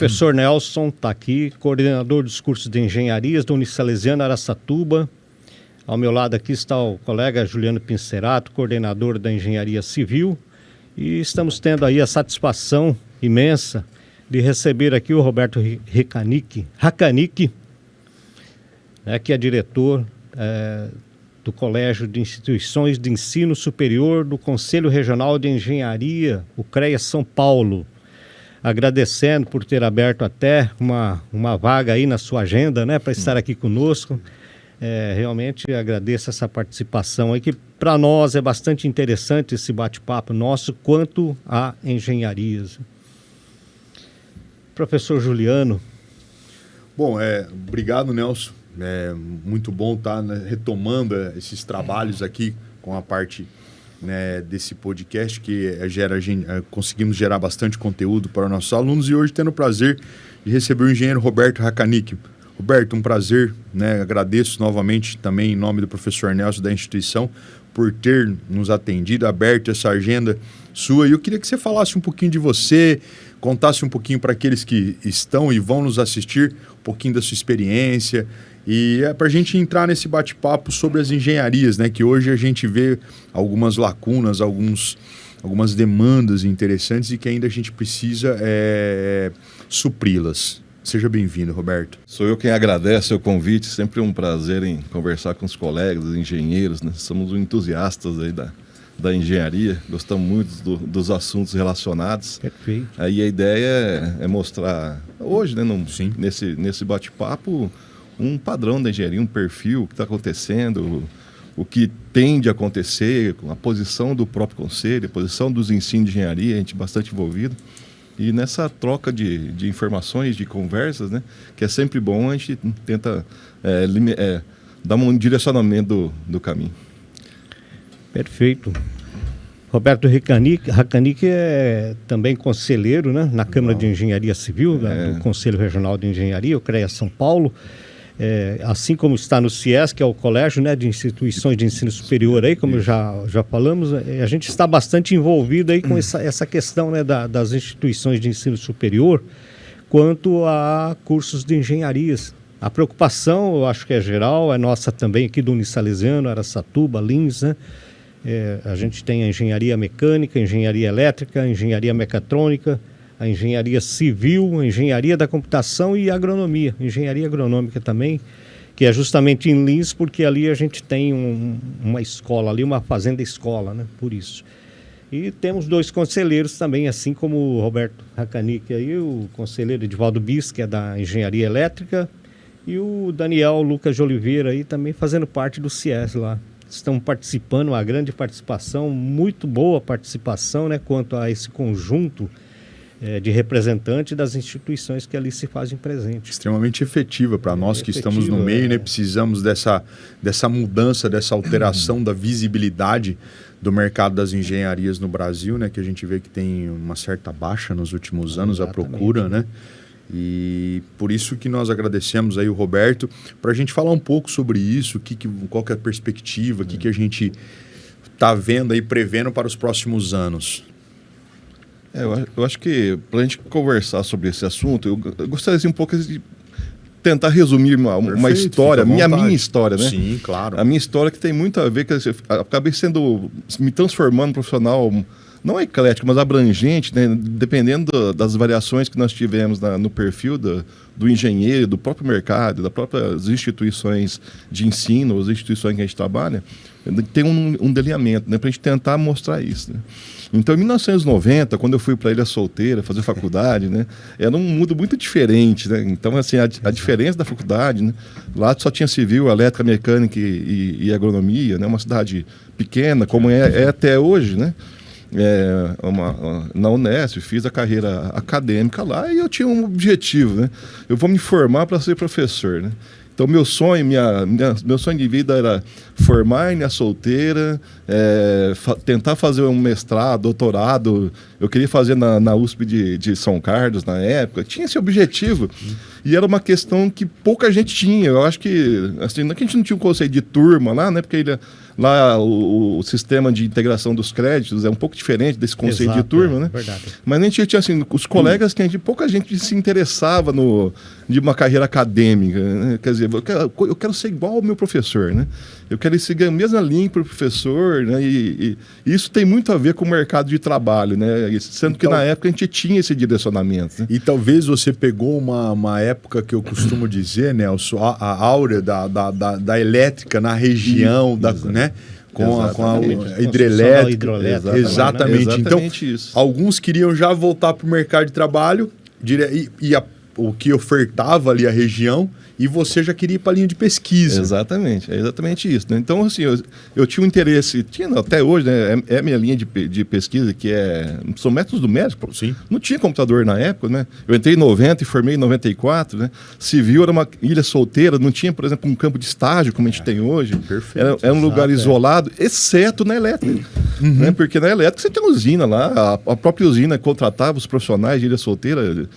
Professor Nelson está aqui, coordenador dos cursos de engenharias da Unisalesiana Araçatuba. Ao meu lado aqui está o colega Juliano Pincerato, coordenador da Engenharia Civil. E estamos tendo aí a satisfação imensa de receber aqui o Roberto Hakanick, que é diretor do Colégio de Instituições de Ensino Superior do Conselho Regional de Engenharia, o CREA São Paulo. Agradecendo por ter aberto até uma vaga aí na sua agenda, né, para estar aqui conosco. Realmente agradeço essa participação aí, que para nós é bastante interessante esse bate-papo nosso quanto a engenharias. Professor Juliano. Bom, obrigado, Nelson. É muito bom estar retomando esses trabalhos aqui com a parte, né, desse podcast que conseguimos gerar bastante conteúdo para os nossos alunos, e hoje tendo o prazer de receber o engenheiro Roberto Hakanick. Roberto, um prazer, né? Agradeço novamente também em nome do professor Nelson da instituição por ter nos atendido, aberto essa agenda sua. E eu queria que você falasse um pouquinho de você, contasse um pouquinho para aqueles que estão e vão nos assistir, um pouquinho da sua experiência. E para a gente entrar nesse bate-papo sobre as engenharias, né? Que hoje a gente vê algumas lacunas, algumas demandas interessantes e que ainda a gente precisa supri-las. Seja bem-vindo, Roberto. Sou eu quem agradece o convite, sempre um prazer em conversar com os colegas, os engenheiros, né? Somos entusiastas aí da engenharia, gostamos muito dos assuntos relacionados. Perfeito. Aí a ideia é mostrar hoje, né, nesse bate-papo, um padrão da engenharia, um perfil, o que está acontecendo, o que tende a acontecer, a posição do próprio conselho, a posição dos ensinos de engenharia, a gente bastante envolvido. E nessa troca de informações, de conversas, né, que é sempre bom, a gente tenta dar um direcionamento do caminho. Perfeito. Roberto Hakanick é também conselheiro, né, na Câmara de Engenharia Civil, do Conselho Regional de Engenharia, o CREA São Paulo. Assim como está no CIES, que é o Colégio, né, de Instituições de Ensino Superior, aí, como já falamos, a gente está bastante envolvido aí com essa questão, né, das instituições de ensino superior quanto a cursos de engenharias. A preocupação, eu acho que é geral, é nossa também aqui do Unisalesiano, Araçatuba, Lins, né? A gente tem a engenharia mecânica, engenharia elétrica, engenharia mecatrônica, a engenharia civil, a engenharia da computação e a agronomia, engenharia agronômica também, que é justamente em Lins, porque ali a gente tem uma escola ali, uma fazenda escola, né, por isso. E temos 2 conselheiros também, assim como o Roberto Hakanick aí, o conselheiro Edivaldo Bis, que é da engenharia elétrica, e o Daniel Lucas de Oliveira aí também fazendo parte do CIES lá. Estão participando, uma grande participação, muito boa participação, né, quanto a esse conjunto de representantes das instituições que ali se fazem presente. Extremamente efetiva para nós que estamos no meio, né? Precisamos dessa mudança, dessa alteração da visibilidade do mercado das engenharias no Brasil, né? Que a gente vê que tem uma certa baixa nos últimos anos. Exatamente. A procura, né? E por isso que nós agradecemos aí o Roberto, para a gente falar um pouco sobre isso, qual que é a perspectiva, o que a gente está vendo aí, prevendo para os próximos anos. Eu acho que, para a gente conversar sobre esse assunto, eu gostaria assim, um pouco de tentar resumir uma história, minha história, né? Sim, claro. A minha história que tem muito a ver com... Acabei me transformando em profissional, não eclético, mas abrangente, né? Dependendo das variações que nós tivemos no perfil do engenheiro, do próprio mercado, das próprias instituições de ensino, as instituições que a gente trabalha, tem um delineamento, né? Para a gente tentar mostrar isso, né? Então, em 1990, quando eu fui para Ilha Solteira fazer faculdade, né, era um mundo muito diferente, né? Então, assim, a diferença da faculdade, né, lá só tinha civil, elétrica, mecânica e agronomia, né? Uma cidade pequena, como é até hoje, né? Na Unesp, fiz a carreira acadêmica lá e eu tinha um objetivo, né? Eu vou me formar para ser professor, né? Então, meu sonho de vida era formar em Ilha Solteira, tentar fazer um mestrado, doutorado. Eu queria fazer na USP de São Carlos, na época. Tinha esse objetivo. E era uma questão que pouca gente tinha. Eu acho que, assim, não é que a gente não tinha um conceito de turma lá, né? Porque lá o sistema de integração dos créditos é um pouco diferente desse conceito de turma, né? Verdade. Mas a gente tinha, assim, os colegas que pouca gente se interessava de uma carreira acadêmica, né? Quer dizer, eu quero ser igual ao meu professor, né? Eu quero seguir a mesma linha para o professor, né? E isso tem muito a ver com o mercado de trabalho, né? Sendo que na época a gente tinha esse direcionamento. Né? E talvez você pegou uma época que eu costumo dizer, Nelson, a áurea da elétrica na região, né? Com a hidrelétrica. Exatamente. Então, isso. Alguns queriam já voltar para o mercado de trabalho o que ofertava ali a região, e você já queria ir para a linha de pesquisa. Exatamente, é exatamente isso. Né? Então, assim, eu tinha um interesse, até hoje, né, é minha linha de pesquisa, que são métodos do médico. Sim. Não tinha computador na época, né? Eu entrei em 90 e formei em 94, né? Civil era uma ilha solteira, não tinha, por exemplo, um campo de estágio, como a gente tem hoje. Perfeito. Era um lugar isolado, exceto na elétrica. Né? Porque na elétrica você tem uma usina lá, a própria usina contratava os profissionais de ilha solteira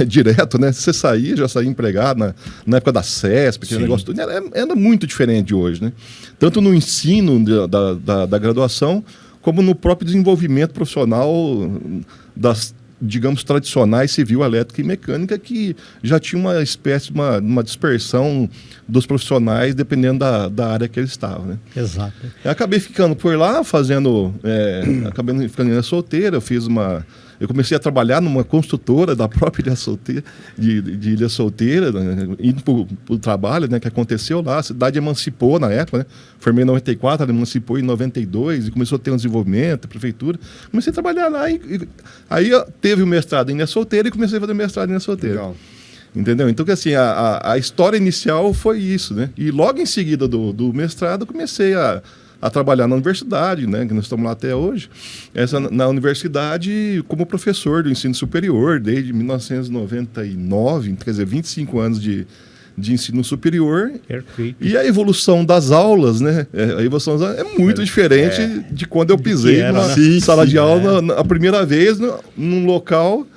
direto, né? Você já saía empregado na época da CESP, aquele negócio todo. Era muito diferente de hoje, né? Tanto no ensino da graduação, como no próprio desenvolvimento profissional das, digamos, tradicionais civil, elétrica e mecânica, que já tinha uma espécie, uma dispersão dos profissionais, dependendo da área que eles estavam, né? Exato. Eu acabei ficando por lá, acabei ficando em solteira, eu comecei a trabalhar numa construtora da própria Ilha Solteira, de Ilha Solteira, né, indo para o trabalho, né, que aconteceu lá. A cidade emancipou na época, né? Formei em 94, ela emancipou em 92 e começou a ter um desenvolvimento, a prefeitura. Comecei a trabalhar lá aí teve o mestrado em Ilha Solteira e comecei a fazer mestrado em Ilha Solteira. Legal. Entendeu? Então, que assim, a história inicial foi isso, né? E logo em seguida do mestrado, comecei a trabalhar na universidade, né, que nós estamos lá até hoje, na universidade como professor do ensino superior, desde 1999, quer dizer, 25 anos de ensino superior. Perfeito. E a evolução das aulas, né, a evolução das aulas é muito diferente de quando eu pisei numa sala de aula a primeira vez num local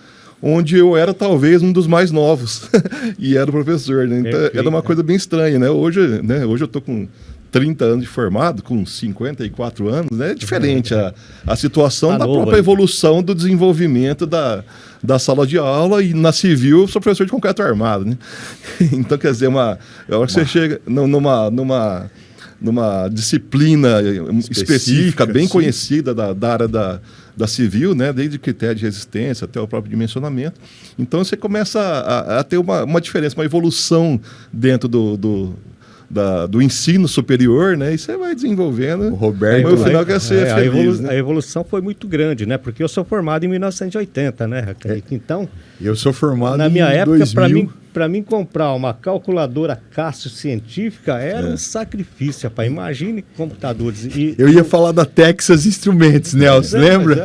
onde eu era talvez um dos mais novos e era o professor, né? Então era uma coisa bem estranha, né? Hoje eu estou com 30 anos de formado, com 54 anos, né? É diferente a situação da própria evolução do desenvolvimento da sala de aula, e na civil eu sou professor de concreto armado, né? Então, quer dizer, a hora que você chega numa disciplina específica bem conhecida da área da civil, né? Desde critério de resistência até o próprio dimensionamento. Então você começa a ter uma diferença, uma evolução dentro do ensino superior, né? E você vai desenvolvendo. O Roberto, no final quer ser feliz, né? A evolução foi muito grande, né? Porque eu sou formado em 1980, né, Raquel? Então, eu sou formado na minha época, 2000. para mim comprar uma calculadora Cássio científica era um sacrifício, rapaz. Imagine computadores. Eu ia falar da Texas Instruments, Nelson, lembra?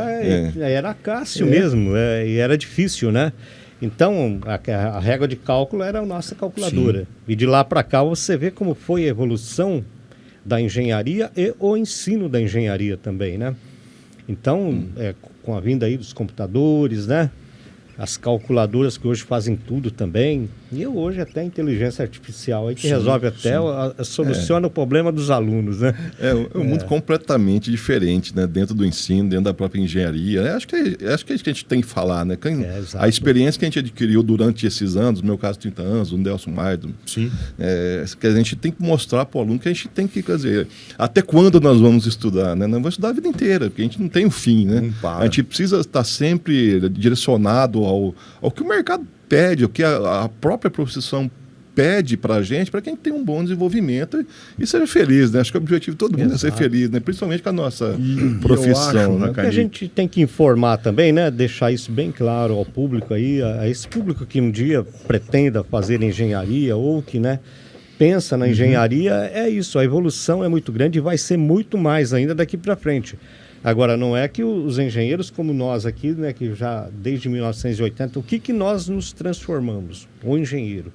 Era Cássio mesmo, e era difícil, né? Então, a régua de cálculo era a nossa calculadora. Sim. E de lá para cá você vê como foi a evolução da engenharia e o ensino da engenharia também, né? Então, com a vinda aí dos computadores, né? As calculadoras que hoje fazem tudo também. E hoje até a inteligência artificial aí que resolve até, soluciona o problema dos alunos, né? É um mundo completamente diferente, né? Dentro do ensino, dentro da própria engenharia. Acho que é isso que a gente tem que falar, né? A experiência que a gente adquiriu durante esses anos, no meu caso 30 anos, o Nelson Maia, que a gente tem que mostrar para o aluno que a gente tem que, quer dizer, até quando nós vamos estudar, né? Não vamos estudar a vida inteira, porque a gente não tem um fim, né? A gente precisa estar sempre direcionado ao que o mercado pede, o que a própria profissão pede para a gente tenha um bom desenvolvimento e seja feliz, né? Acho que o objetivo de todo mundo é ser feliz, né? Principalmente com a nossa profissão. Né? Que a gente tem que informar também, né? Deixar isso bem claro ao público aí, a esse público que um dia pretenda fazer engenharia ou que, né, pensa na engenharia, é isso, a evolução é muito grande e vai ser muito mais ainda daqui para frente. Agora, não é que os engenheiros como nós aqui, né, que já desde 1980, o que nós nos transformamos? O engenheiro.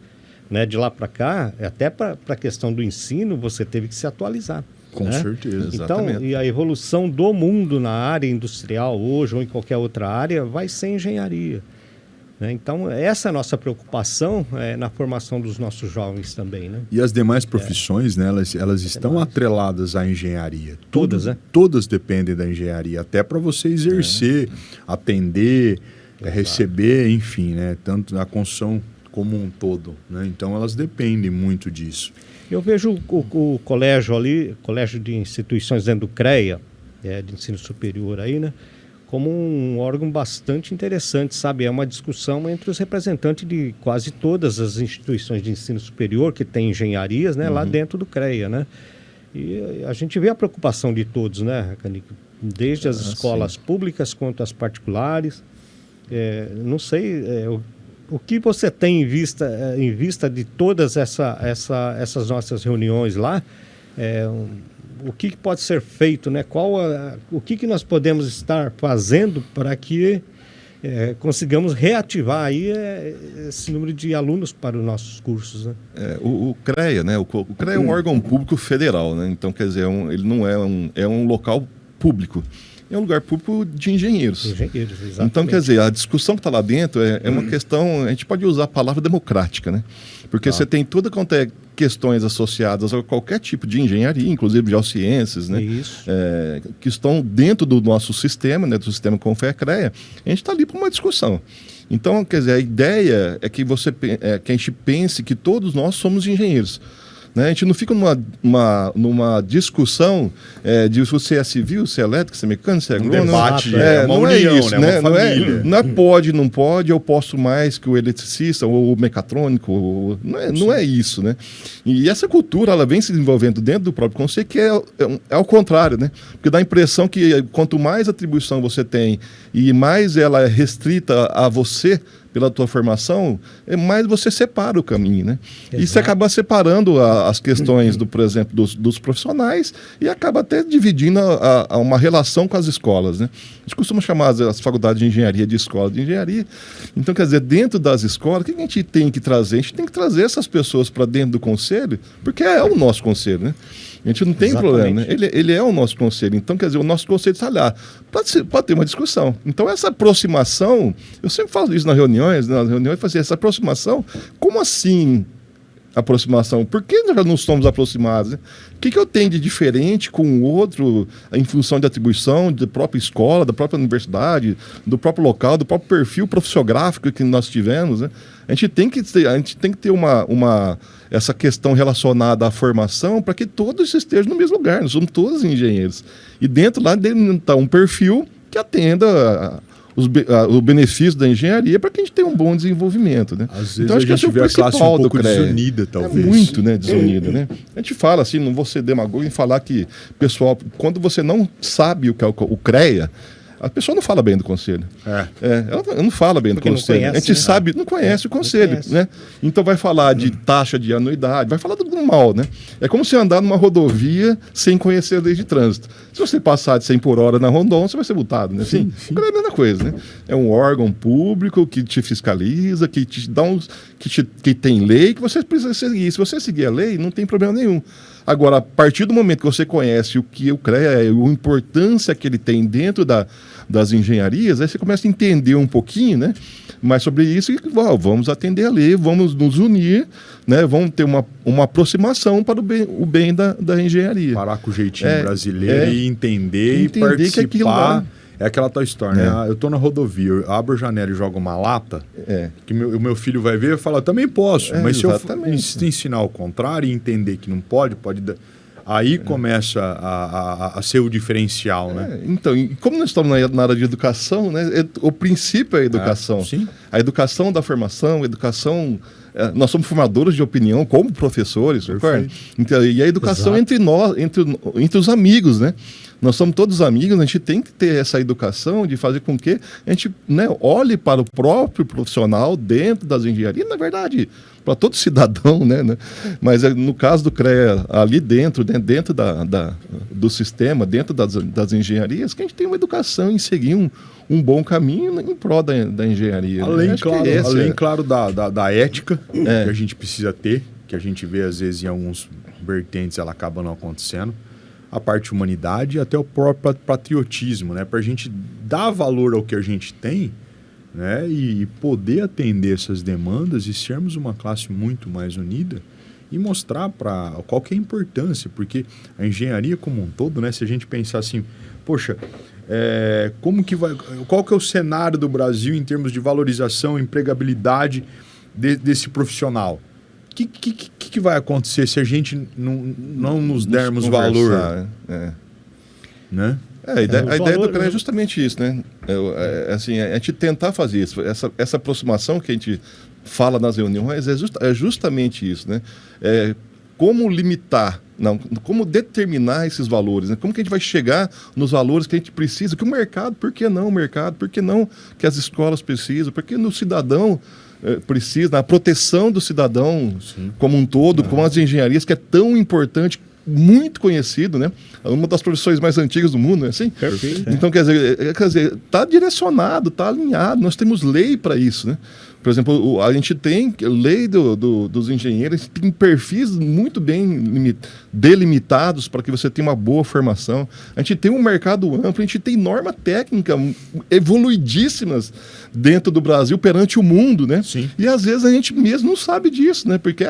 Né? De lá para cá, até para a questão do ensino, você teve que se atualizar. Com certeza, então, exatamente. E a evolução do mundo na área industrial hoje ou em qualquer outra área vai ser engenharia. né? Então, essa é a nossa preocupação na formação dos nossos jovens também, né? E as demais profissões, né, elas estão atreladas à engenharia. Todas, né? Todas dependem da engenharia, até para você exercer, atender, receber, enfim, né? Tanto a construção como um todo, né? Então, elas dependem muito disso. Eu vejo o colégio ali, colégio de instituições dentro do CREA, de ensino superior aí, né? Como um órgão bastante interessante, sabe? É uma discussão entre os representantes de quase todas as instituições de ensino superior que têm engenharias, né? Lá dentro do CREA, né? E a gente vê a preocupação de todos, né, Canico? Desde as escolas públicas quanto as particulares. Não sei o que você tem em vista de todas essas nossas reuniões lá. O que pode ser feito, né? O que nós podemos estar fazendo para que consigamos reativar aí esse número de alunos para os nossos cursos, né? O CREA, né? O CREA é um órgão público federal, né? Então, quer dizer, ele não é um local público. É um lugar público de engenheiros. Exatamente. Então, quer dizer, a discussão que está lá dentro é uma questão, a gente pode usar a palavra democrática, né? Porque você tem toda quanto é questões associadas a qualquer tipo de engenharia, inclusive geociências, né? Isso. Que estão dentro do nosso sistema, né? Do sistema como foi a CREA, a gente está ali para uma discussão. Então, quer dizer, a ideia é que que a gente pense que todos nós somos engenheiros. Né? A gente não fica numa discussão de se você é civil, se é elétrico, se é mecânico, se é agrônomo. Debate, uma união, é isso, né? Uma família. Não é pode, não pode, eu posso mais que o eletricista ou o mecatrônico. Não é isso, né? E essa cultura, ela vem se desenvolvendo dentro do próprio conceito, que é ao contrário, né? Porque dá a impressão que quanto mais atribuição você tem e mais ela é restrita a você, pela tua formação, mais você separa o caminho, né? Exato. E você acaba separando as questões, por exemplo, dos profissionais e acaba até dividindo uma relação com as escolas, né? A gente costuma chamar as faculdades de engenharia de escola de engenharia. Então, quer dizer, dentro das escolas, o que a gente tem que trazer? A gente tem que trazer essas pessoas para dentro do conselho, porque é o nosso conselho, né? A gente não tem problema, né? Ele é o nosso conselho. Então, quer dizer, o nosso conselho está lá para ter uma discussão. Então, essa aproximação, eu sempre falo isso nas reuniões, fazer essa aproximação, como assim aproximação? Por que nós não somos aproximados? Né? O que eu tenho de diferente com o outro em função de atribuição da própria escola, da própria universidade, do próprio local, do próprio perfil profissiográfico que nós tivemos, né? A gente tem que ter essa questão relacionada à formação para que todos estejam no mesmo lugar. Nós somos todos engenheiros. E dentro lá está um perfil que atenda o benefício da engenharia para que a gente tenha um bom desenvolvimento, né? Às vezes então, acho a gente que vê a classe um pouco desunida, talvez. É muito, né, desunida, né? A gente fala assim, não vou ser demagogo em falar que, pessoal, quando você não sabe o que é o CREA, a pessoa não fala bem do conselho. Ela não fala bem porque do conselho. Conhece, a gente sabe, não conhece o conselho, né? Então vai falar de taxa de anuidade, vai falar do mal, né? É como se andar numa rodovia sem conhecer a lei de trânsito. Se você passar de 100 por hora na Rondon, você vai ser multado, né? Sim. É a mesma coisa, né? É um órgão público que te fiscaliza, que te dá que tem lei que você precisa seguir. Se você seguir a lei, não tem problema nenhum. Agora, a partir do momento que você conhece o que o CREA é, a importância que ele tem dentro das engenharias, aí você começa a entender um pouquinho, né? Mais sobre isso e vamos atender a lei, vamos nos unir, né? Vamos ter uma aproximação para o bem da engenharia. Parar com o jeitinho brasileiro e entender e participar. Que aquilo é aquela tal história, né? Eu estou na rodovia, eu abro a janela e jogo uma lata, que o meu filho vai ver e fala, também posso, mas exatamente. Se eu ensinar o contrário e entender que não pode aí começa a ser o diferencial, né? Então, como nós estamos na área de educação, né? O princípio é a educação. Sim. A educação da formação, a educação... Nós somos formadores de opinião como professores, concorda? Então, e a educação entre nós, entre os amigos, né? Nós somos todos amigos, a gente tem que ter essa educação de fazer com que a gente, né, olhe para o próprio profissional dentro das engenharias, na verdade, para todo cidadão, né? Mas no caso do CREA, ali dentro do sistema, dentro das engenharias, que a gente tem uma educação em seguir um bom caminho em prol da engenharia. Além, claro, da ética que a gente precisa ter, que a gente vê às vezes em alguns vertentes ela acaba não acontecendo, a parte de humanidade e até o próprio patriotismo, né? Para a gente dar valor ao que a gente tem, né? E poder atender essas demandas e sermos uma classe muito mais unida e mostrar para qual que é a importância, porque a engenharia como um todo, né? Se a gente pensar assim, poxa, qual que é o cenário do Brasil em termos de valorização, empregabilidade desse profissional? O que vai acontecer se a gente não nos dermos valor? Né? A ideia do CREA é justamente isso, né? Assim, a gente tentar fazer isso. Essa aproximação que a gente fala nas reuniões é justamente isso, né? Como limitar, como determinar esses valores, né? Como que a gente vai chegar nos valores que a gente precisa, que o mercado, por que não o mercado, por que não que as escolas precisam, por que no cidadão precisa, a proteção do cidadão como um todo, com as engenharias, que é tão importante, muito conhecido, né? Uma das profissões mais antigas do mundo, não é assim? Perfeito. Então, quer dizer, está direcionado, está alinhado, nós temos lei para isso, né? Por exemplo, a gente tem lei dos engenheiros, tem perfis muito bem delimitados para que você tenha uma boa formação. A gente tem um mercado amplo, a gente tem norma técnica evoluidíssimas dentro do Brasil perante o mundo, né? Sim. E às vezes a gente mesmo não sabe disso, né? Porque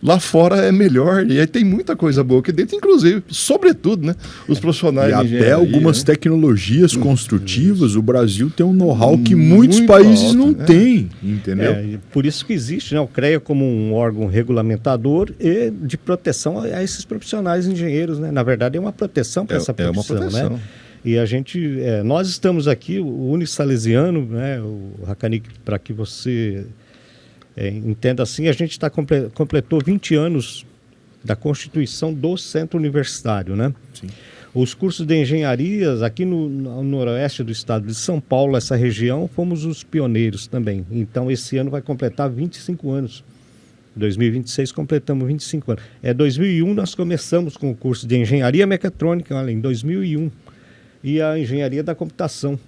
lá fora é melhor, e aí tem muita coisa boa aqui dentro, inclusive, sobretudo, né? Os profissionais de engenharia. E até algumas tecnologias construtivas, o Brasil tem um know-how que muitos países alto, não têm. Entendeu? Por isso que existe, né, o CREA como um órgão regulamentador e de proteção a esses profissionais engenheiros, né? Na verdade, é uma proteção para essa profissão, uma proteção, né? E a gente, nós estamos aqui, o Unisalesiano, né, o Hakanik, para que você entenda assim, a gente completou 20 anos da constituição do Centro Universitário, né? Sim. Os cursos de engenharias aqui no noroeste do estado de São Paulo, essa região, fomos os pioneiros também. Então, esse ano vai completar 25 anos. Em 2026 completamos 25 anos. 2001 nós começamos com o curso de engenharia mecatrônica, olha, em 2001. E a engenharia da computação.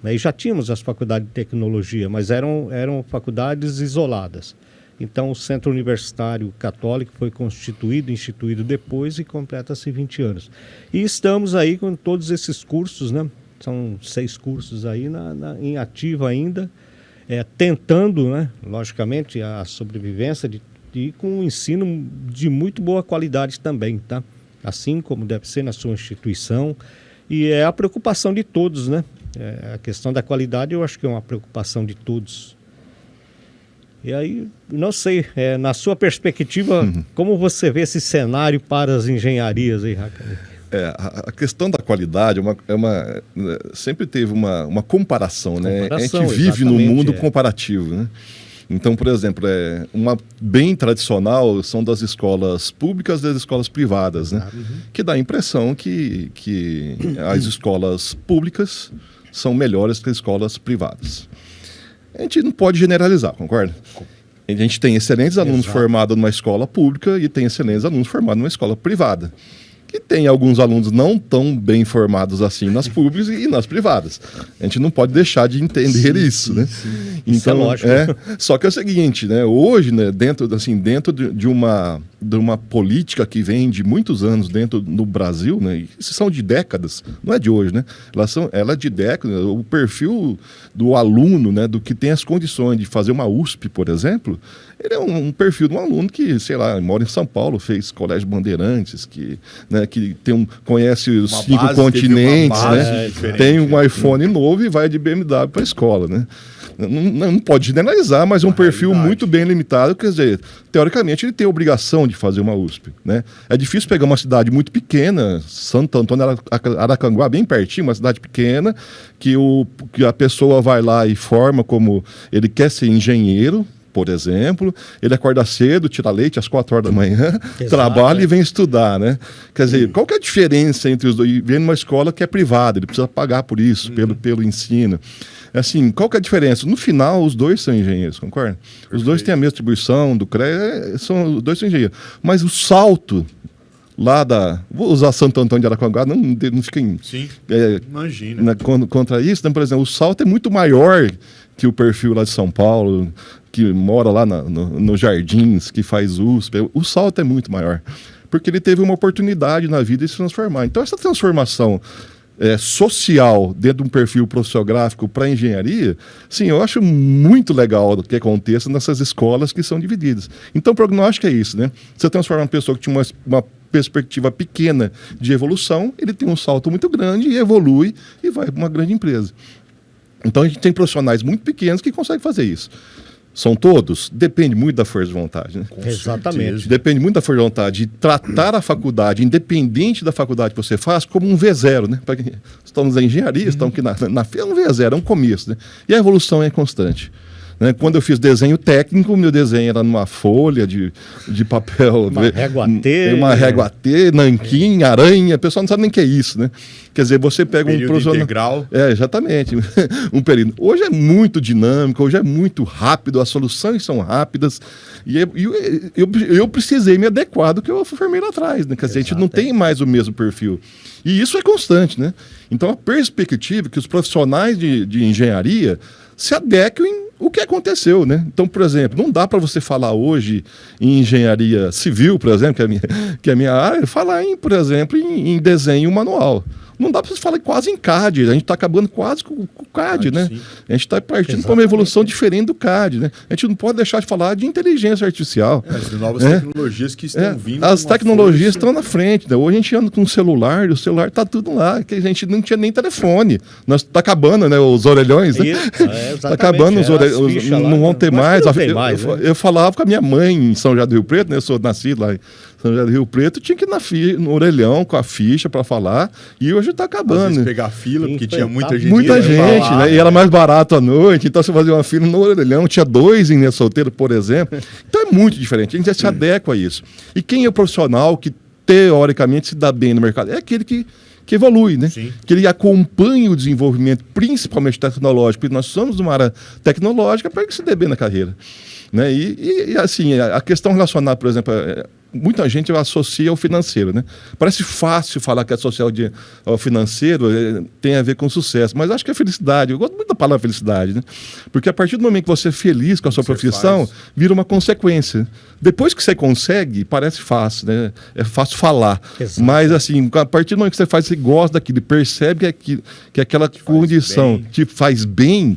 E já tínhamos as faculdades de tecnologia, mas eram faculdades isoladas. Então, o Centro Universitário Católico foi instituído depois e completa-se 20 anos. E estamos aí com todos esses cursos, né? São 6 cursos aí em ativa ainda, tentando, né? Logicamente, a sobrevivência e com um ensino de muito boa qualidade também, tá? Assim como deve ser na sua instituição. E é a preocupação de todos, né? A questão da qualidade eu acho que é uma preocupação de todos. E aí, não sei, na sua perspectiva, como você vê esse cenário para as engenharias aí, Hakanik? A questão da qualidade sempre teve uma comparação, né? A gente vive num mundo comparativo, né? Então, por exemplo, uma bem tradicional são das escolas públicas e das escolas privadas, né? Que dá a impressão que as escolas públicas são melhores que as escolas privadas. A gente não pode generalizar, concorda? A gente tem excelentes alunos formados numa escola pública e tem excelentes alunos formados numa escola privada. E tem alguns alunos não tão bem formados assim nas públicas e nas privadas. A gente não pode deixar de entender isso, né? Sim. Então, isso é lógico. Só que é o seguinte, né? Hoje, né, dentro de uma política que vem de muitos anos dentro do Brasil, né? Isso são de décadas, não é de hoje, né? Ela é de décadas. O perfil do aluno, né, do que tem as condições de fazer uma USP, por exemplo, ele é um perfil de um aluno que, sei lá, mora em São Paulo, fez Colégio Bandeirantes, que conhece os 5 continentes, né? Tem um iPhone novo e vai de BMW para a escola, né? Não pode generalizar, mas é um perfil muito bem limitado. Quer dizer, teoricamente, ele tem a obrigação de fazer uma USP, né? É difícil pegar uma cidade muito pequena, Santo Antônio, Aracanguá, bem pertinho, uma cidade pequena, que a pessoa vai lá e forma como ele quer ser engenheiro, por exemplo, ele acorda cedo, tira leite às 4 horas da manhã, trabalha e vem estudar, né? Quer dizer, qual que é a diferença entre os dois? Vem numa escola que é privada, ele precisa pagar por isso, pelo ensino. Assim, qual que é a diferença? No final, os dois são engenheiros, concorda? Perfeito. Os dois têm a mesma distribuição do CREA, os dois são engenheiros. Mas o salto lá vou usar Santo Antônio de Aracanguá, não fica em... Sim, imagina. Contra isso, então, por exemplo, o salto é muito maior que o perfil lá de São Paulo, que mora lá no Jardins, que faz USP. O salto é muito maior, porque ele teve uma oportunidade na vida de se transformar. Então, essa transformação social dentro de um perfil profissionográfico para engenharia, sim, eu acho muito legal que aconteça nessas escolas que são divididas. Então, o prognóstico é isso, né? Você transforma uma pessoa que tinha uma perspectiva pequena de evolução, ele tem um salto muito grande e evolui e vai para uma grande empresa. Então, a gente tem profissionais muito pequenos que conseguem fazer isso. São todos? Depende muito da força de vontade. Né? Exatamente. Depende muito da força de vontade de tratar a faculdade, independente da faculdade que você faz, como um V0. Né? Estamos na engenharia, estamos aqui é um V0, é um começo. Né? E a evolução é constante. Né? Quando eu fiz desenho técnico, meu desenho era numa folha de papel. Uma régua T. Uma régua T, nanquim, aranha. O pessoal não sabe nem o que é isso, né? Quer dizer, você pega um profissional... integral. Exatamente. Um período. Hoje é muito dinâmico, hoje é muito rápido, as soluções são rápidas. E eu precisei me adequar do que eu formei lá atrás, né? Quer dizer, a gente não tem mais o mesmo perfil. E isso é constante, né? Então, a perspectiva é que os profissionais de engenharia se adequem o que aconteceu, né? Então, por exemplo, não dá para você falar hoje em engenharia civil, por exemplo, que é a minha área, falar, por exemplo, em desenho manual. Não dá para você falar quase em CAD. A gente está acabando quase com o CAD, né? Sim. A gente está partindo para uma evolução diferente do CAD, né? A gente não pode deixar de falar de inteligência artificial. As novas tecnologias que estão vindo. As tecnologias estão na frente. Né? Hoje a gente anda com um celular, e o celular está tudo lá, que a gente não tinha nem telefone. Está acabando, né? Os orelhões, né? Está acabando os orelhões. Não vão ter mais. Eu falava com a minha mãe em São José do Rio Preto, né? Eu sou nascido lá em São José do Rio Preto, tinha que ir no orelhão com a ficha para falar, e hoje está acabando. Às vezes pegar fila, porque tinha muita gente. Muita gente, né? E era mais barato à noite, então você fazia uma fila no orelhão, tinha 2 em linha solteira, por exemplo. Então é muito diferente, a gente já se adequa a isso. E quem é o profissional que, teoricamente, se dá bem no mercado? É aquele que evolui, né? Sim. Que ele acompanha o desenvolvimento, principalmente tecnológico, porque nós somos uma área tecnológica para que se dê bem na carreira. Né? E assim, a questão relacionada, por exemplo, muita gente associa ao financeiro, né? Parece fácil falar que associar ao financeiro tem a ver com sucesso, mas acho que a felicidade, eu gosto muito da palavra felicidade, né? Porque a partir do momento que você é feliz com a sua profissão, vira uma consequência. Depois que você consegue, parece fácil, né? É fácil falar. Exato. Mas assim, a partir do momento que você faz, você gosta daquilo, percebe que aquela condição te faz bem,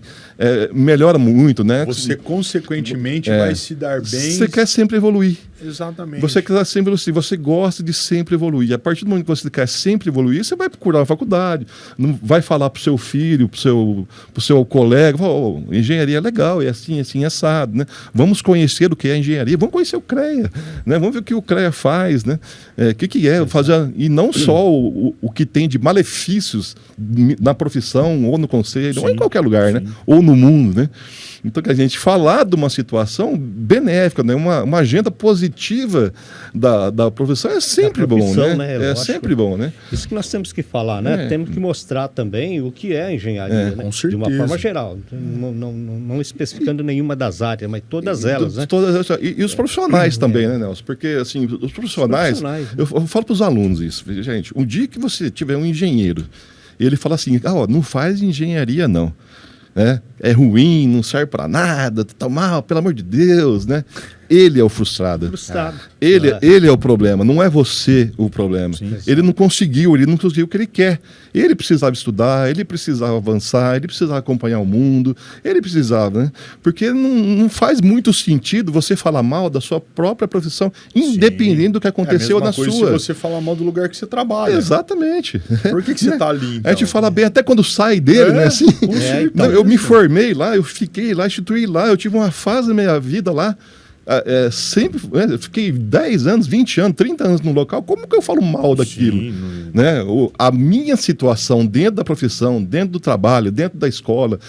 melhora muito, né? Você consequentemente vai se dar bem. Você quer sempre evoluir. Exatamente. Você quer sempre evoluir, você gosta de sempre evoluir. A partir do momento que você quer sempre evoluir, você vai procurar a faculdade, não vai falar para o seu filho, para o seu colega, engenharia é legal, é assim, assado, né? Vamos conhecer o que é engenharia, vamos conhecer o CREA, né? Vamos ver o que o CREA faz, né? Que é fazer, e não só o que tem de malefícios na profissão, ou no conselho, ou em qualquer lugar, né? Ou no mundo, né? Então, que a gente falar de uma situação benéfica, né? uma agenda positiva da profissão é sempre bom, né? É sempre bom, né? Isso que nós temos que falar, né? Temos que mostrar também o que é engenharia, né? Com certeza. De uma forma geral. Não especificando nenhuma das áreas, mas todas elas, né? E os profissionais também, né, Nelson? Porque, assim, os profissionais eu falo para os alunos isso. Gente, um dia que você tiver um engenheiro, ele fala assim, não faz engenharia, não. É ruim, não serve para nada, tá mal, pelo amor de Deus, né? Ele é o frustrado. Ele é o problema, não é você o problema. Sim, ele não conseguiu o que ele quer. Ele precisava estudar, ele precisava avançar, ele precisava acompanhar o mundo, ele precisava, né? Porque não faz muito sentido você falar mal da sua própria profissão, independente do que aconteceu na sua. Se você falar mal do lugar que você trabalha. Exatamente. Por que você está ali, então? A gente fala bem até quando sai dele, né? Assim, então, eu me formei lá, eu fiquei lá, instituí lá, eu tive uma fase da minha vida lá. Sempre fiquei 10 anos, 20 anos, 30 anos no local, como que eu falo mal daquilo? Sim, né? A minha situação dentro da profissão, dentro do trabalho, dentro da escola,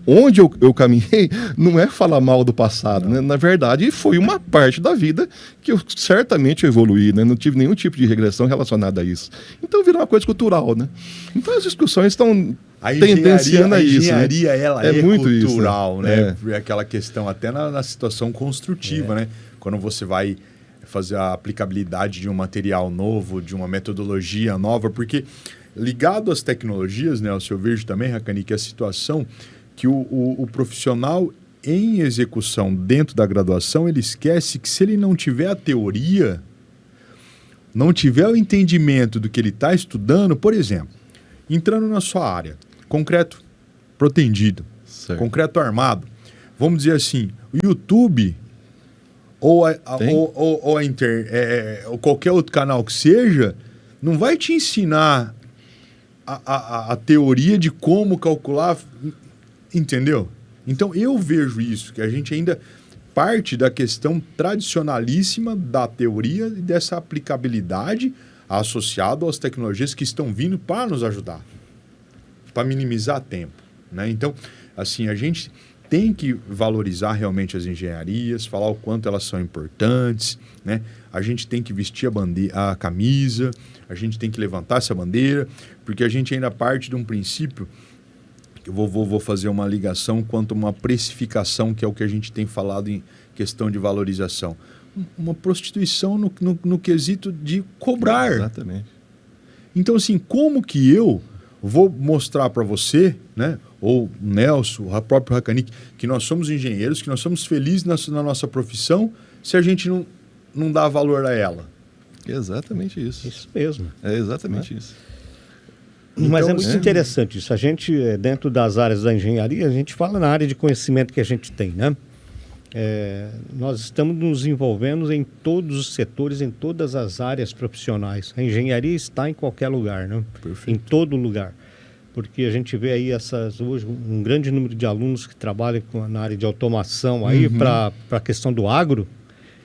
onde eu caminhei, não é falar mal do passado, né? Na verdade, foi uma parte da vida que eu certamente evoluí, né? Não tive nenhum tipo de regressão relacionada a isso. Então virou uma coisa cultural, né? Então as discussões estão tendenciando a isso. A engenharia, né? Ela é muito cultural, isso, né? É aquela questão até na situação construtiva, né? Quando você vai fazer a aplicabilidade de um material novo, de uma metodologia nova, porque ligado às tecnologias, né? Eu vejo também, Hakani, que a situação que o profissional em execução dentro da graduação, ele esquece que se ele não tiver a teoria, não tiver o entendimento do que ele está estudando, por exemplo, entrando na sua área, concreto protendido, Certo. concreto armado, vamos dizer assim, o YouTube ou ou qualquer outro canal que seja, não vai te ensinar a teoria de como calcular, entendeu? Então eu vejo isso, que a gente ainda parte da questão tradicionalíssima da teoria e dessa aplicabilidade associada às tecnologias que estão vindo para nos ajudar, para minimizar tempo, né? Então, assim, a gente tem que valorizar realmente as engenharias, falar o quanto elas são importantes, né? A gente tem que vestir a camisa, a gente tem que levantar essa bandeira, porque a gente ainda parte de um princípio, que eu vou fazer uma ligação quanto a uma precificação, que é o que a gente tem falado em questão de valorização. Uma prostituição no quesito de cobrar. Exatamente. Então, assim, como que eu vou mostrar para você, né, ou o Nelson, o próprio Hakanik, que nós somos engenheiros, que nós somos felizes na nossa profissão, se a gente não dá valor a ela? Exatamente isso. Isso mesmo. É exatamente isso. Mas Então, é muito interessante isso. A gente, dentro das áreas da engenharia, a gente fala na área de conhecimento que a gente tem, né? Nós estamos nos envolvendo em todos os setores, em todas as áreas profissionais. A engenharia está em qualquer lugar, né? Perfeito. Em todo lugar. Porque a gente vê aí hoje um grande número de alunos que trabalham na área de automação aí para a questão do agro.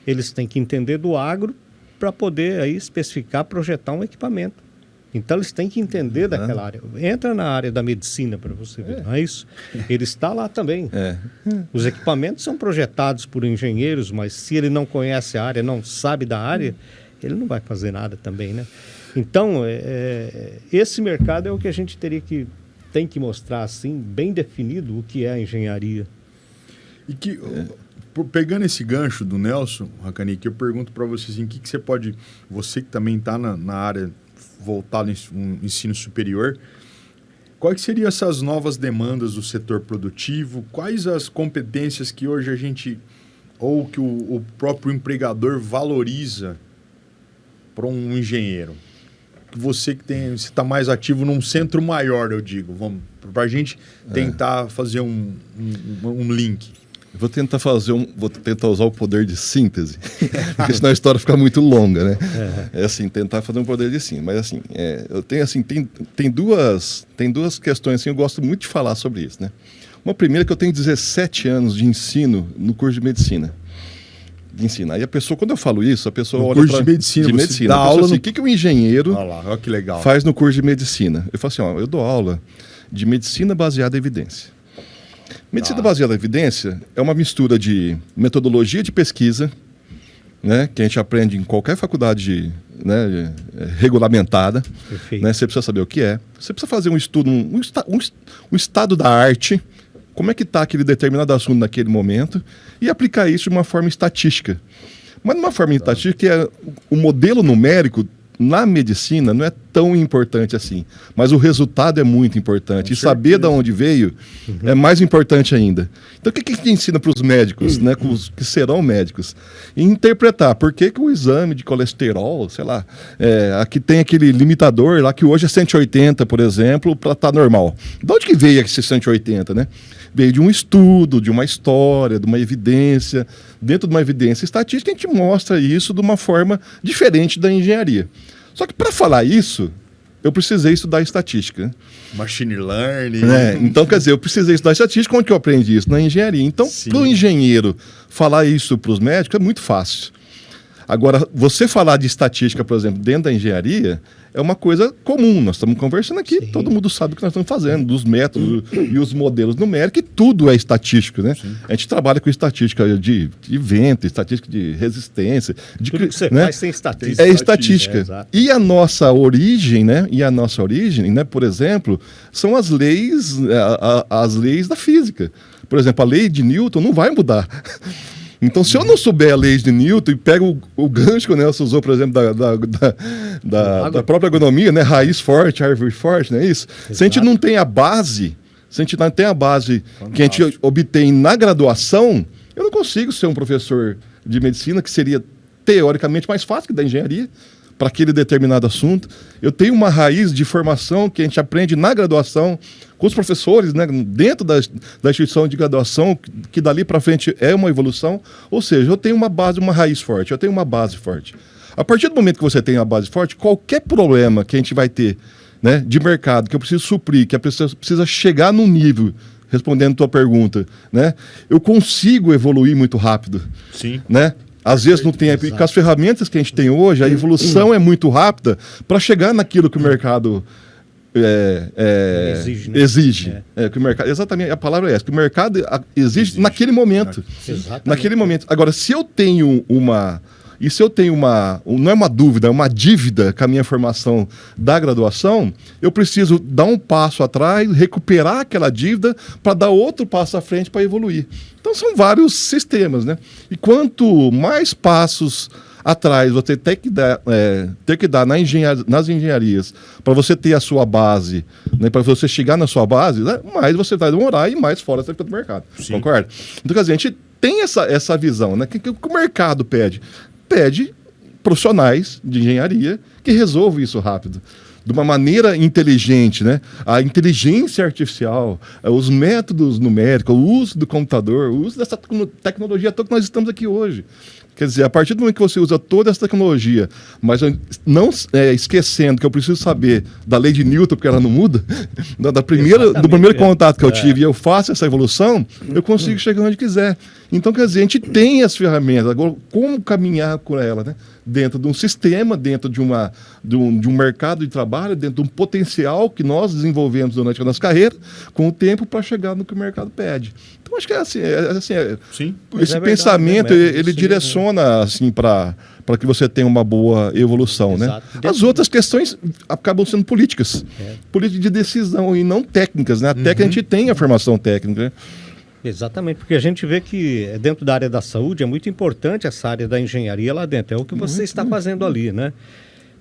Eles têm que entender do agro para poder aí especificar, projetar um equipamento. Então eles têm que entender daquela área. Entra na área da medicina para você ver, não é isso? Ele está lá também. Os equipamentos são projetados por engenheiros, mas se ele não conhece a área, não sabe da área, ele não vai fazer nada também, né? Então, esse mercado é o que a gente tem que mostrar assim, bem definido o que é a engenharia. E que, pegando esse gancho do Nelson, Hakanik, eu pergunto para você assim, que você pode, você que também está na área voltada no ensino superior, quais seriam essas novas demandas do setor produtivo? Quais as competências que hoje a gente, ou que o próprio empregador valoriza para um engenheiro? Você que está mais ativo num centro maior, eu digo, para a gente tentar fazer um link. Vou tentar usar o poder de síntese, porque senão a história fica muito longa, né? É assim, tentar fazer um poder de síntese. Mas assim, eu tenho assim, tem duas questões assim, eu gosto muito de falar sobre isso, né? Uma primeira é que eu tenho 17 anos de ensino no curso de medicina. Aí a pessoa, quando eu falo isso, a pessoa olha curso de medicina, você dá aula assim, o que um engenheiro olha que legal. faz no curso de medicina? Eu falo assim, eu dou aula de medicina baseada em evidência. Medicina baseada em evidência é uma mistura de metodologia de pesquisa, né, que a gente aprende em qualquer faculdade, né, regulamentada. Né, você precisa saber o que é. Você precisa fazer um estudo, um estado da arte, como é que está aquele determinado assunto naquele momento, e aplicar isso de uma forma estatística. Mas de uma forma estatística que o modelo numérico na medicina não é tão importante assim, mas o resultado é muito importante. E saber de onde veio é mais importante ainda. Então, o que a gente ensina para os médicos, né, que serão médicos? E interpretar por que o exame de colesterol, sei lá, aqui tem aquele limitador lá que hoje é 180, por exemplo, para estar normal. De onde que veio esse 180, né? Veio de um estudo, de uma história, de uma evidência. Dentro de uma evidência estatística, a gente mostra isso de uma forma diferente da engenharia. Só que para falar isso, eu precisei estudar estatística. Machine learning. Então, quer dizer, eu precisei estudar estatística. Onde que eu aprendi isso? Na engenharia. Então, para o engenheiro falar isso para os médicos é muito fácil. Agora, você falar de estatística, por exemplo, dentro da engenharia, é uma coisa comum. Nós estamos conversando aqui, todo mundo sabe o que nós estamos fazendo, dos métodos e os modelos numéricos, e tudo é estatístico, né? A gente trabalha com estatística de vento, estatística de resistência. Tudo que você faz tem estatística. É estatística. E a nossa origem, né? Por exemplo, são as leis da física. Por exemplo, a lei de Newton não vai mudar. Então, se eu não souber a lei de Newton e pego o gancho que o Nelson usou, por exemplo, da própria agronomia, né? Raiz forte, árvore forte, não é isso? Exato. Se a gente não tem a base, que a gente obtém na graduação, eu não consigo ser um professor de medicina, que seria teoricamente mais fácil que da engenharia. para aquele determinado assunto. Eu tenho uma raiz de formação que a gente aprende na graduação, com os professores, né, dentro da instituição de graduação, que dali para frente é uma evolução. Ou seja, eu tenho uma base, uma raiz forte, eu tenho uma base forte. A partir do momento que você tem a base forte, qualquer problema que a gente vai ter, né, de mercado, que eu preciso suprir, que a pessoa precisa chegar num nível, respondendo a tua pergunta, né, eu consigo evoluir muito rápido. Sim. Né? Às vezes não tem, com as ferramentas que a gente tem hoje, a evolução é muito rápida para chegar naquilo que o mercado exige. Né? Exige. Que o mercado, exatamente, a palavra é essa, que o mercado exige naquele momento. Exatamente. Naquele momento. Agora, se eu tenho uma... E se eu tenho não é uma dúvida, é uma dívida com a minha formação da graduação, eu preciso dar um passo atrás, recuperar aquela dívida para dar outro passo à frente para evoluir. Então são vários sistemas, né? E quanto mais passos atrás você tem que dar nas engenharias para você ter a sua base, né, para você chegar na sua base, né, mais você vai demorar e mais fora você fica do mercado. Sim. Concorda? Então, quer dizer, a gente tem essa visão, né? Que o mercado pede? Pede profissionais de engenharia que resolvam isso rápido, de uma maneira inteligente, né? A inteligência artificial, os métodos numéricos, o uso do computador, o uso dessa tecnologia toda que nós estamos aqui hoje. Quer dizer, a partir do momento que você usa toda essa tecnologia, mas não esquecendo que eu preciso saber da lei de Newton, porque ela não muda, do primeiro contato que eu tive, e eu faço essa evolução, eu consigo chegar onde quiser. Então, quer dizer, a gente tem as ferramentas. Agora, como caminhar com ela, né? Dentro de um sistema, dentro de um mercado de trabalho, dentro de um potencial que nós desenvolvemos durante a nossa carreira, com o tempo para chegar no que o mercado pede. Então, acho que é assim. Sim. Esse pensamento, ele direciona assim, para que você tenha uma boa evolução. Exato. Né? As outras questões acabam sendo políticas. Políticas de decisão e não técnicas. Né? Até que a gente tem a formação técnica. Né? Exatamente, porque a gente vê que dentro da área da saúde é muito importante essa área da engenharia lá dentro. É o que você está fazendo ali, né?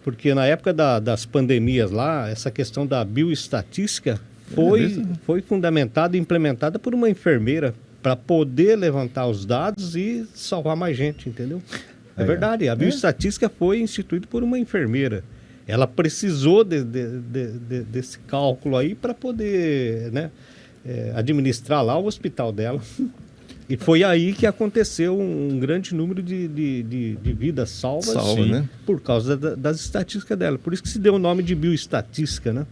Porque na época das pandemias lá, essa questão da bioestatística foi fundamentada e implementada por uma enfermeira para poder levantar os dados e salvar mais gente, entendeu? É verdade, a bioestatística foi instituída por uma enfermeira. Ela precisou desse cálculo aí para poder, né, administrar lá o hospital dela. E foi aí que aconteceu um grande número de vidas salvas, né? Por causa das estatísticas dela. Por isso que se deu o nome de bioestatística, né?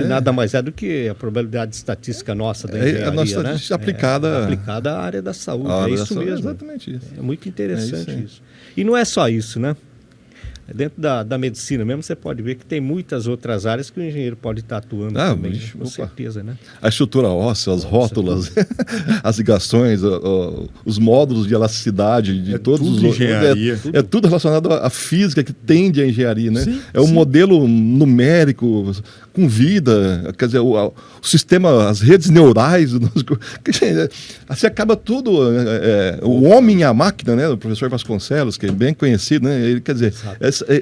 Nada mais é do que a probabilidade estatística nossa da engenharia, a nossa né? aplicada à área da saúde, isso mesmo. Exatamente isso. É muito interessante isso. E não é só isso, né? Dentro da medicina mesmo, você pode ver que tem muitas outras áreas que o engenheiro pode estar atuando também, com certeza, né? A estrutura óssea, as rótulas, as ligações, os módulos de elasticidade, de todos tudo os engenharia. É tudo relacionado à física que tende à engenharia, né? Sim, um modelo numérico, com vida, quer dizer, o sistema, as redes neurais, assim acaba tudo, o homem e a máquina, né? O professor Vasconcelos, que é bem conhecido, né? Ele, quer dizer,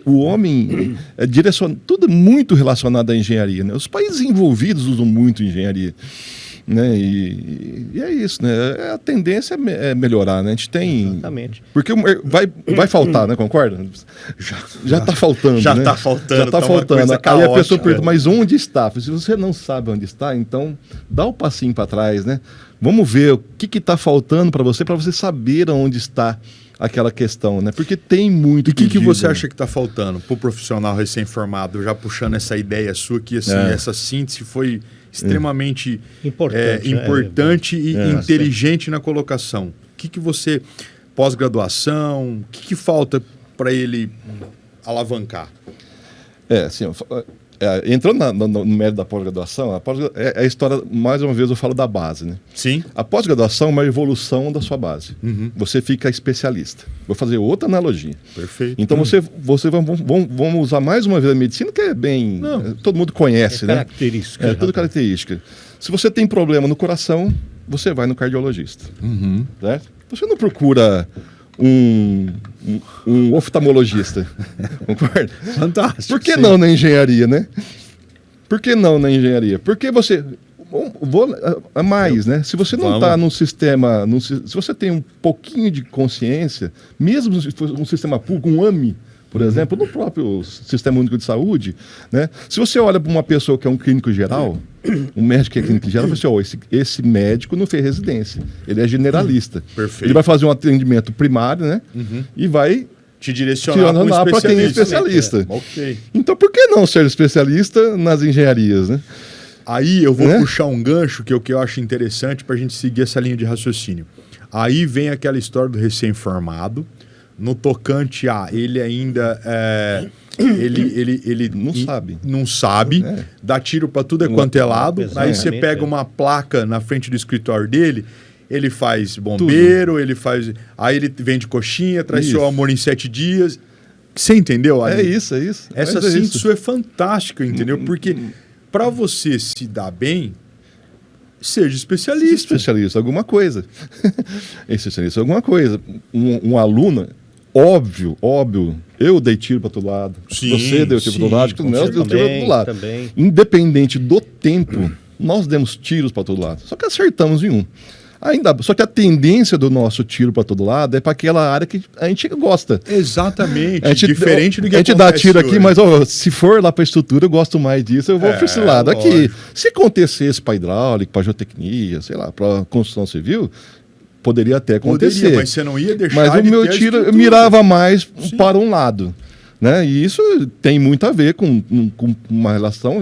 o homem tudo muito relacionado à engenharia, né? Os países envolvidos usam muito engenharia, né? E é isso, né? A tendência é melhorar, né? A gente tem... Exatamente. Porque vai faltar, né? Concorda? Já está faltando, Já né? está faltando. Já está faltando. Aí a pessoa pergunta, mas onde está? Se você não sabe onde está, então dá um passinho para trás, né? Vamos ver o que está faltando para você saber onde está aquela questão, né? Porque tem muito. E o que você acha que está faltando para o profissional recém-formado? Já puxando essa ideia sua que assim, essa síntese foi extremamente importante e inteligente na colocação. O que você, pós-graduação, o que falta para ele alavancar? Assim, entrando no mérito da pós-graduação, a história, mais uma vez, eu falo da base, né? Sim. A pós-graduação é uma evolução da sua base. Você fica especialista. Vou fazer outra analogia. Perfeito. Então, vamos usar mais uma vez a medicina, que é bem... todo mundo conhece, né? Característica. Tudo característica. Se você tem problema no coração, você vai no cardiologista. Certo? Você não procura um oftalmologista. Concorda? Fantástico. Por que não na engenharia, né? Por que não na engenharia? Porque você... a mais, né? Se você não está num sistema... se você tem um pouquinho de consciência, mesmo se for um sistema público, um AME, por exemplo, no próprio Sistema Único de Saúde, né? Se você olha para uma pessoa que é um clínico geral, um médico que é clínico geral, você fala assim, esse médico não fez residência, ele é generalista. Perfeito. Ele vai fazer um atendimento primário, né? E vai te direcionar para quem é especialista. Ok. Então, por que não ser especialista nas engenharias, né? Aí eu vou puxar um gancho que eu acho interessante para a gente seguir essa linha de raciocínio. Aí vem aquela história do recém-formado, no tocante a ele ainda ele não sabe, dá tiro para tudo quanto é lado. Aí você pega uma placa na frente do escritório dele, ele faz bombeiro, tudo. Ele faz, aí ele vende coxinha, traz seu amor em 7 dias. Você entendeu? Ali? É isso. Essa síntese é fantástica, entendeu? Porque para você se dar bem, seja especialista. Especialista em alguma coisa. Especialista em alguma coisa. Um aluno, óbvio, eu dei tiro para todo lado. Sim, você deu tiro para todo lado, o Nelson deu tiro para todo lado. Também. Independente do tempo, nós demos tiros para todo lado. Só que acertamos em um. Só que a tendência do nosso tiro para todo lado é para aquela área que a gente gosta. Exatamente. Diferente do que a gente dá tiro aqui, mas se for lá para a estrutura, eu gosto mais disso, eu vou para esse lado aqui. Se acontecesse para hidráulica, para geotecnia, sei lá, para construção civil, poderia até acontecer. Mas você não ia deixar mas o meu tiro eu mirava mais para um lado. Né? E isso tem muito a ver com uma relação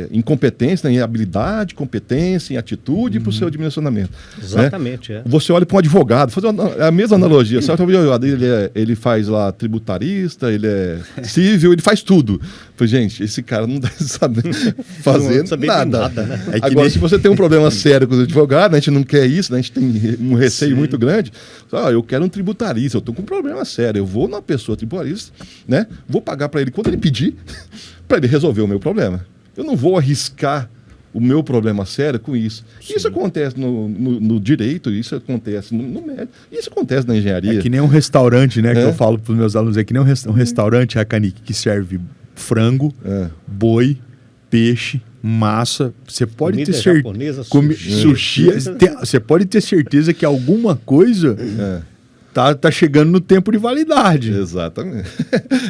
em competência, em habilidade, competência, em atitude para o seu dimensionamento. Exatamente. Né? Você olha para um advogado, fazer a mesma analogia. Você olha para um advogado, ele faz lá tributarista, ele é civil, ele faz tudo. Falei, gente, esse cara não deve saber fazer nada. Né? Agora, se você tem um problema sério com os advogados, a gente não quer isso, né? A gente tem um receio muito grande. Eu quero um tributarista, eu estou com um problema sério, eu vou na pessoa tributarista, né? Vou pagar para ele quando ele pedir, para ele resolver o meu problema. Eu não vou arriscar o meu problema sério com isso. Sim. Isso acontece no direito, isso acontece no médico, isso acontece na engenharia. É que nem um restaurante, né? Que eu falo para os meus alunos, é que nem um restaurante, Hakanic, que serve frango, boi, peixe, massa. Você pode ter certeza. Sushi. Você pode ter certeza que alguma coisa tá chegando no tempo de validade. Exatamente.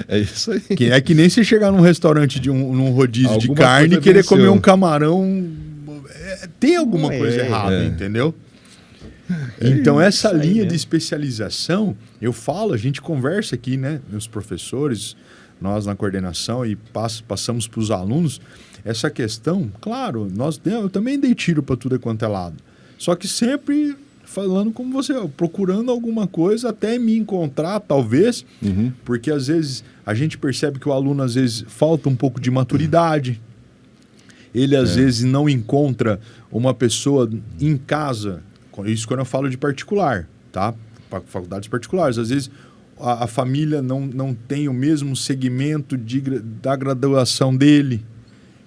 É isso aí. É que nem você chegar num restaurante num rodízio de carne e querer comer um camarão. Tem alguma coisa errada, entendeu? Então, essa linha de especialização, a gente conversa aqui, né? Os professores, nós na coordenação e passamos para os alunos essa questão. Claro, eu também dei tiro para tudo quanto é lado. Só que sempre falando como você, procurando alguma coisa até me encontrar, talvez, porque às vezes a gente percebe que o aluno às vezes falta um pouco de maturidade. Ele às vezes não encontra uma pessoa em casa, isso quando eu falo de particular, tá? Faculdades particulares, às vezes a família não tem o mesmo segmento da graduação dele.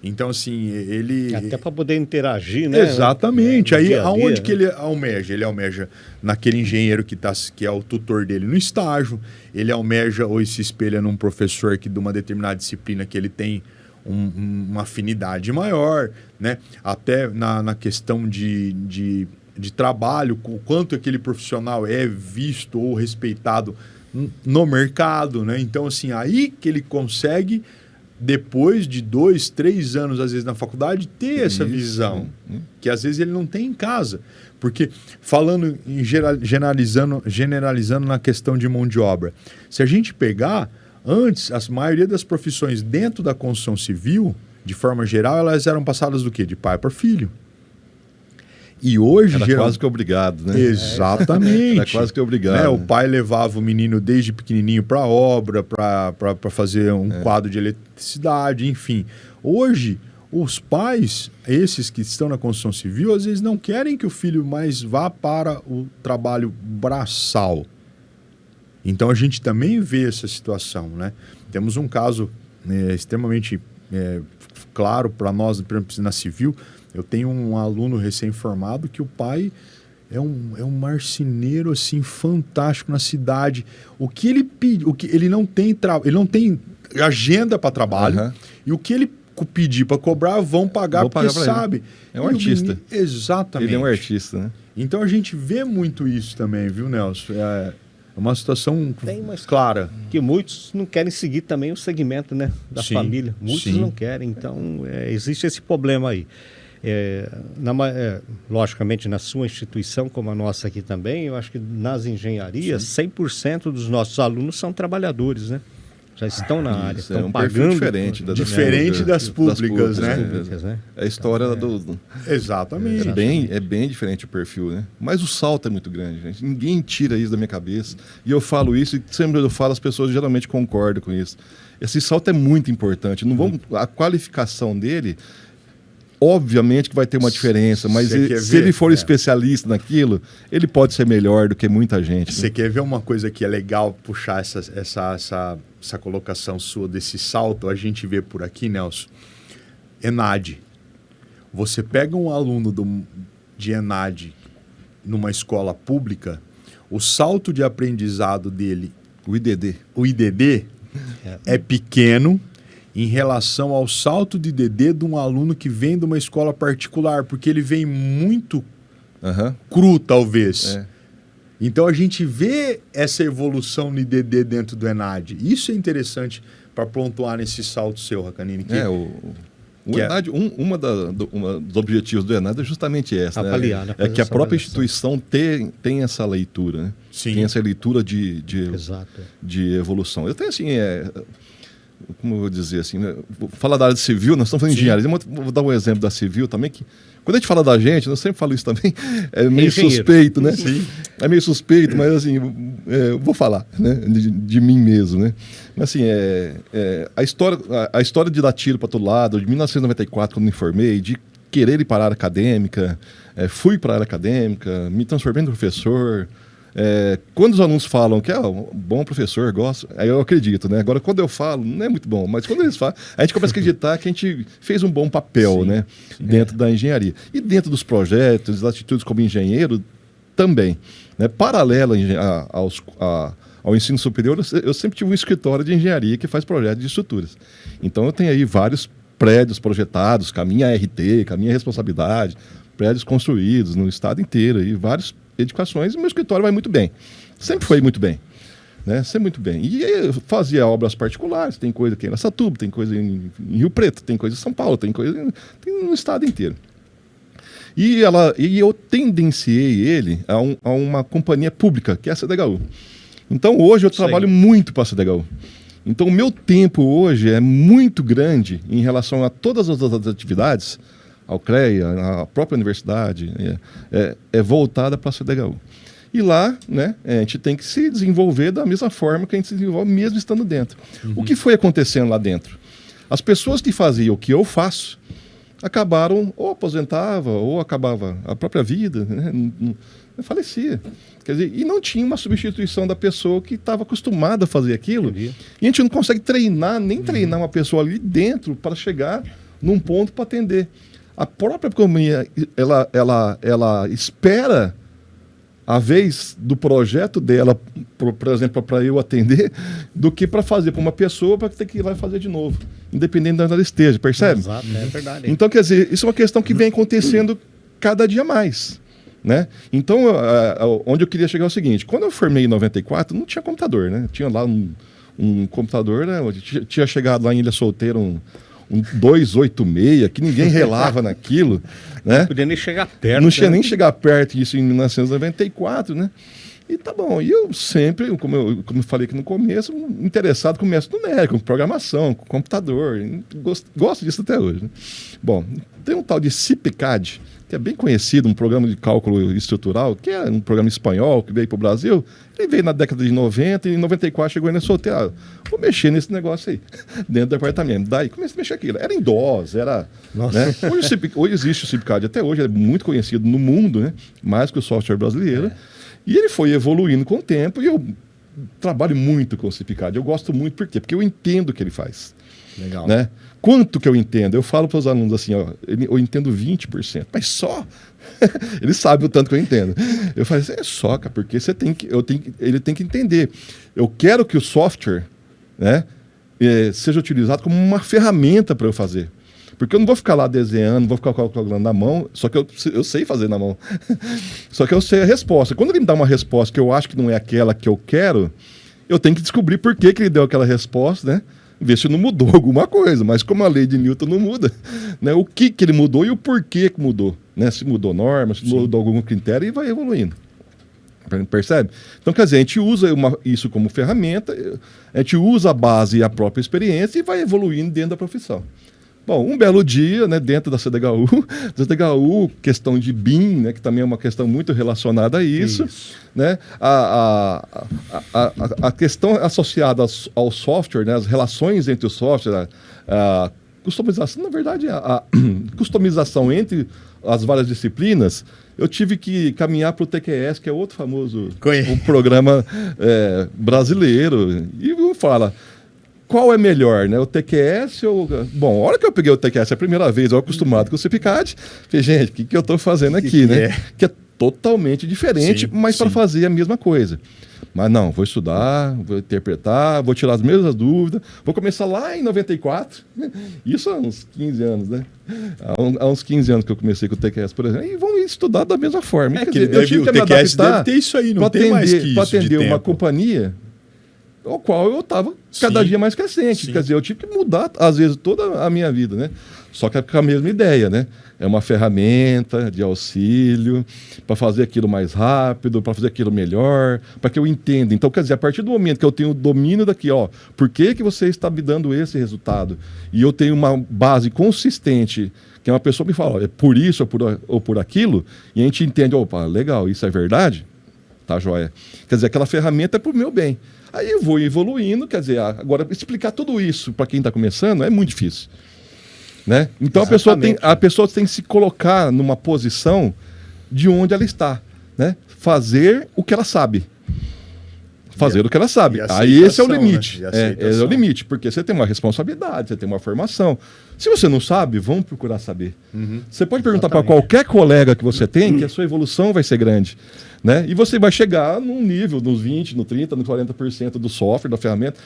Então, assim, ele... Até para poder interagir, né? Exatamente. Aí, aonde que ele almeja? Ele almeja naquele engenheiro que é o tutor dele no estágio, ele almeja ou se espelha num professor de uma determinada disciplina que ele tem uma afinidade maior, né? Até na questão de trabalho, o quanto aquele profissional é visto ou respeitado no mercado, né? Então, assim, aí que ele consegue... depois de 2, 3 anos, às vezes, na faculdade, ter essa visão, que às vezes ele não tem em casa. Porque, falando, generalizando na questão de mão de obra, se a gente pegar, antes, a maioria das profissões dentro da construção civil, de forma geral, elas eram passadas do quê? De pai para filho. E hoje... Era quase que obrigado, né? Exatamente. Era quase que obrigado. Né? O pai levava o menino desde pequenininho para a obra, para fazer um quadro de eletricidade, enfim. Hoje, os pais, esses que estão na construção civil, às vezes não querem que o filho mais vá para o trabalho braçal. Então, a gente também vê essa situação, né? Temos um caso extremamente claro para nós, por exemplo, na civil. Eu tenho um aluno recém-formado que o pai é um marceneiro assim fantástico na cidade. O que ele pede, ele não tem agenda para trabalho, e o que ele pedir para cobrar vão pagar porque sabe. Ele. É um artista. Exatamente. Ele é um artista, né? Então a gente vê muito isso também, viu, Nelson? É uma situação clara. Que muitos não querem seguir também o segmento, né, da Sim, família. Muitos sim. não querem, então existe esse problema aí. Logicamente, na sua instituição, como a nossa aqui também, eu acho que nas engenharias, 100% dos nossos alunos são trabalhadores, né? Já estão na área, estão um pagando. perfil diferente, das públicas, né? É a história do... Exatamente. É bem diferente o perfil, né? Mas o salto é muito grande, gente. Ninguém tira isso da minha cabeça. E eu falo isso e sempre eu falo, as pessoas geralmente concordam com isso. Esse salto é muito importante. Não vamos, a qualificação dele, obviamente que vai ter uma diferença, mas se ele for especialista naquilo, ele pode ser melhor do que muita gente. Você quer ver uma coisa que é legal puxar essa colocação sua desse salto? A gente vê por aqui, Nelson, ENAD. Você pega um aluno de ENAD numa escola pública, o salto de aprendizado dele, o IDD é pequeno em relação ao salto de DD de um aluno que vem de uma escola particular, porque ele vem muito cru, talvez. Então a gente vê essa evolução no IDD dentro do ENAD. Isso é interessante para pontuar nesse salto seu, Racanini. O ENAD, um dos objetivos do ENAD é justamente essa, avaliar, né? É que a própria instituição tem essa leitura, né? Sim. Tem essa leitura de evolução. Eu tenho assim, como eu vou dizer assim, né? Vou falar da área civil, nós estamos falando de engenharia, vou dar um exemplo da civil também, que quando a gente fala da gente, eu sempre falo isso também, é meio suspeito, né? Sim. É meio suspeito, mas assim, eu vou falar, né? De mim mesmo, né? Mas assim, a história de dar tiro para todo lado, de 1994, quando me formei, de querer ir para a área acadêmica, fui para a área acadêmica, me transformei em professor. Quando os alunos falam que um bom professor, gosto, aí eu acredito, né? Agora, quando eu falo, não é muito bom, mas quando eles falam, a gente começa a acreditar que a gente fez um bom papel, né? Dentro da engenharia. E dentro dos projetos, das atitudes como engenheiro, também. Né? Paralelo ao ensino superior, eu sempre tive um escritório de engenharia que faz projetos de estruturas. Então, eu tenho aí vários prédios projetados, com a minha RT, com a minha responsabilidade, prédios construídos no estado inteiro, e várias edificações, e meu escritório vai muito bem. Sempre foi muito bem. Né? Sempre muito bem. E eu fazia obras particulares, tem coisa aqui em Araçatuba, tem coisa em Rio Preto, tem coisa em São Paulo, tem no estado inteiro. E eu tendenciei ele a uma companhia pública, que é a CDHU. Então, hoje eu trabalho muito para a CDHU. Então, o meu tempo hoje é muito grande em relação a todas as outras atividades, ao CREA, a própria universidade, é voltada para a CDHU. E lá, né, a gente tem que se desenvolver da mesma forma que a gente se desenvolve mesmo estando dentro. O que foi acontecendo lá dentro? As pessoas que faziam o que eu faço acabaram, ou aposentavam, ou acabava a própria vida, né, falecia. Quer dizer, e não tinha uma substituição da pessoa que estava acostumada a fazer aquilo. Entendi. E a gente não consegue treinar uma pessoa ali dentro para chegar num ponto para atender. A própria companhia, ela espera a vez do projeto dela, por exemplo, para eu atender, do que para fazer para uma pessoa para ter que ir lá e fazer de novo, independente de onde ela esteja, percebe? Exato, é verdade. Então, quer dizer, isso é uma questão que vem acontecendo cada dia mais. Né? Então, onde eu queria chegar é o seguinte: quando eu formei em 94, não tinha computador, né? Tinha lá um computador, né? Tinha chegado lá em Ilha Solteira um 286, que ninguém relava naquilo. Né? Não podia nem chegar perto. Não tinha nem chegar perto disso em 1994, né? E tá bom. E eu sempre, como eu falei aqui no começo, interessado com o mestre numérico, com programação, com computador. Gosto disso até hoje. Né? Bom, tem um tal de CIPCAD, que é bem conhecido, um programa de cálculo estrutural, que é um programa espanhol que veio para o Brasil. Ele veio na década de 90 e em 94 chegou ainda solteiro. Vou mexer nesse negócio aí, dentro do departamento. Daí comecei a mexer aquilo. Era em DOS, era... Né? Hoje existe o CIPCAD, até hoje é muito conhecido no mundo, né? Mais que o software brasileiro. E ele foi evoluindo com o tempo e eu trabalho muito com o CIPCAD. Eu gosto muito, por quê? Porque eu entendo o que ele faz. Legal. Né? Quanto que eu entendo? Eu falo para os alunos assim, ó, eu entendo 20%, mas só? Eles sabem o tanto que eu entendo. Eu falo assim, só, cara, porque ele tem que entender. Eu quero que o software, né, seja utilizado como uma ferramenta para eu fazer. Porque eu não vou ficar lá desenhando, não vou ficar calculando na mão, só que eu sei fazer na mão. Só que eu sei a resposta. Quando ele me dá uma resposta que eu acho que não é aquela que eu quero, eu tenho que descobrir por que ele deu aquela resposta, né? Ver se não mudou alguma coisa. Mas como a lei de Newton não muda, né? O que ele mudou e o porquê que mudou. Né? Se mudou norma, se mudou algum critério e vai evoluindo. Percebe? Então, quer dizer, a gente usa isso como ferramenta, a gente usa a base e a própria experiência e vai evoluindo dentro da profissão. Bom, um belo dia, né, dentro da CDHU, questão de BIM, né, que também é uma questão muito relacionada a isso. Né, a questão associada ao software, né, as relações entre o software, a customização, na verdade, a customização entre as várias disciplinas, eu tive que caminhar para o TQS, que é outro famoso um programa brasileiro, e fala... Qual é melhor, né? O TQS ou... Bom, a hora que eu peguei o TQS a primeira vez, eu acostumado com o CIPCAD, falei, gente, o que eu estou fazendo aqui, né? Que é totalmente diferente, mas para fazer a mesma coisa. Mas não, vou estudar, vou interpretar, vou tirar as mesmas dúvidas, vou começar lá em 94, isso há uns 15 anos, né? Há uns 15 anos que eu comecei com o TQS, por exemplo, e vão estudar da mesma forma. Quer dizer, eu tive que me adaptar deve ter isso aí, não tem mais que isso para atender uma companhia ao qual eu estava cada dia mais crescente. Sim. Quer dizer, eu tive que mudar, às vezes, toda a minha vida, né? Só que é com a mesma ideia, né? É uma ferramenta de auxílio para fazer aquilo mais rápido, para fazer aquilo melhor, para que eu entenda. Então, quer dizer, a partir do momento que eu tenho o domínio daqui, por que você está me dando esse resultado? E eu tenho uma base consistente, que uma pessoa me fala, é por isso ou por aquilo, e a gente entende, opa, legal, isso é verdade? Tá, joia. Quer dizer, aquela ferramenta é para o meu bem. Aí eu vou evoluindo, quer dizer, agora explicar tudo isso para quem está começando é muito difícil. Né? Então a pessoa tem que se colocar numa posição de onde ela está. Né? Fazer o que ela sabe. Fazer o que ela sabe. Aí esse é o limite. Né? É o limite, porque você tem uma responsabilidade, você tem uma formação. Se você não sabe, vamos procurar saber. Você pode perguntar para qualquer colega que você tem que a sua evolução vai ser grande. Né? E você vai chegar num nível, nos 20%, no 30%, no 40% do software, da ferramenta.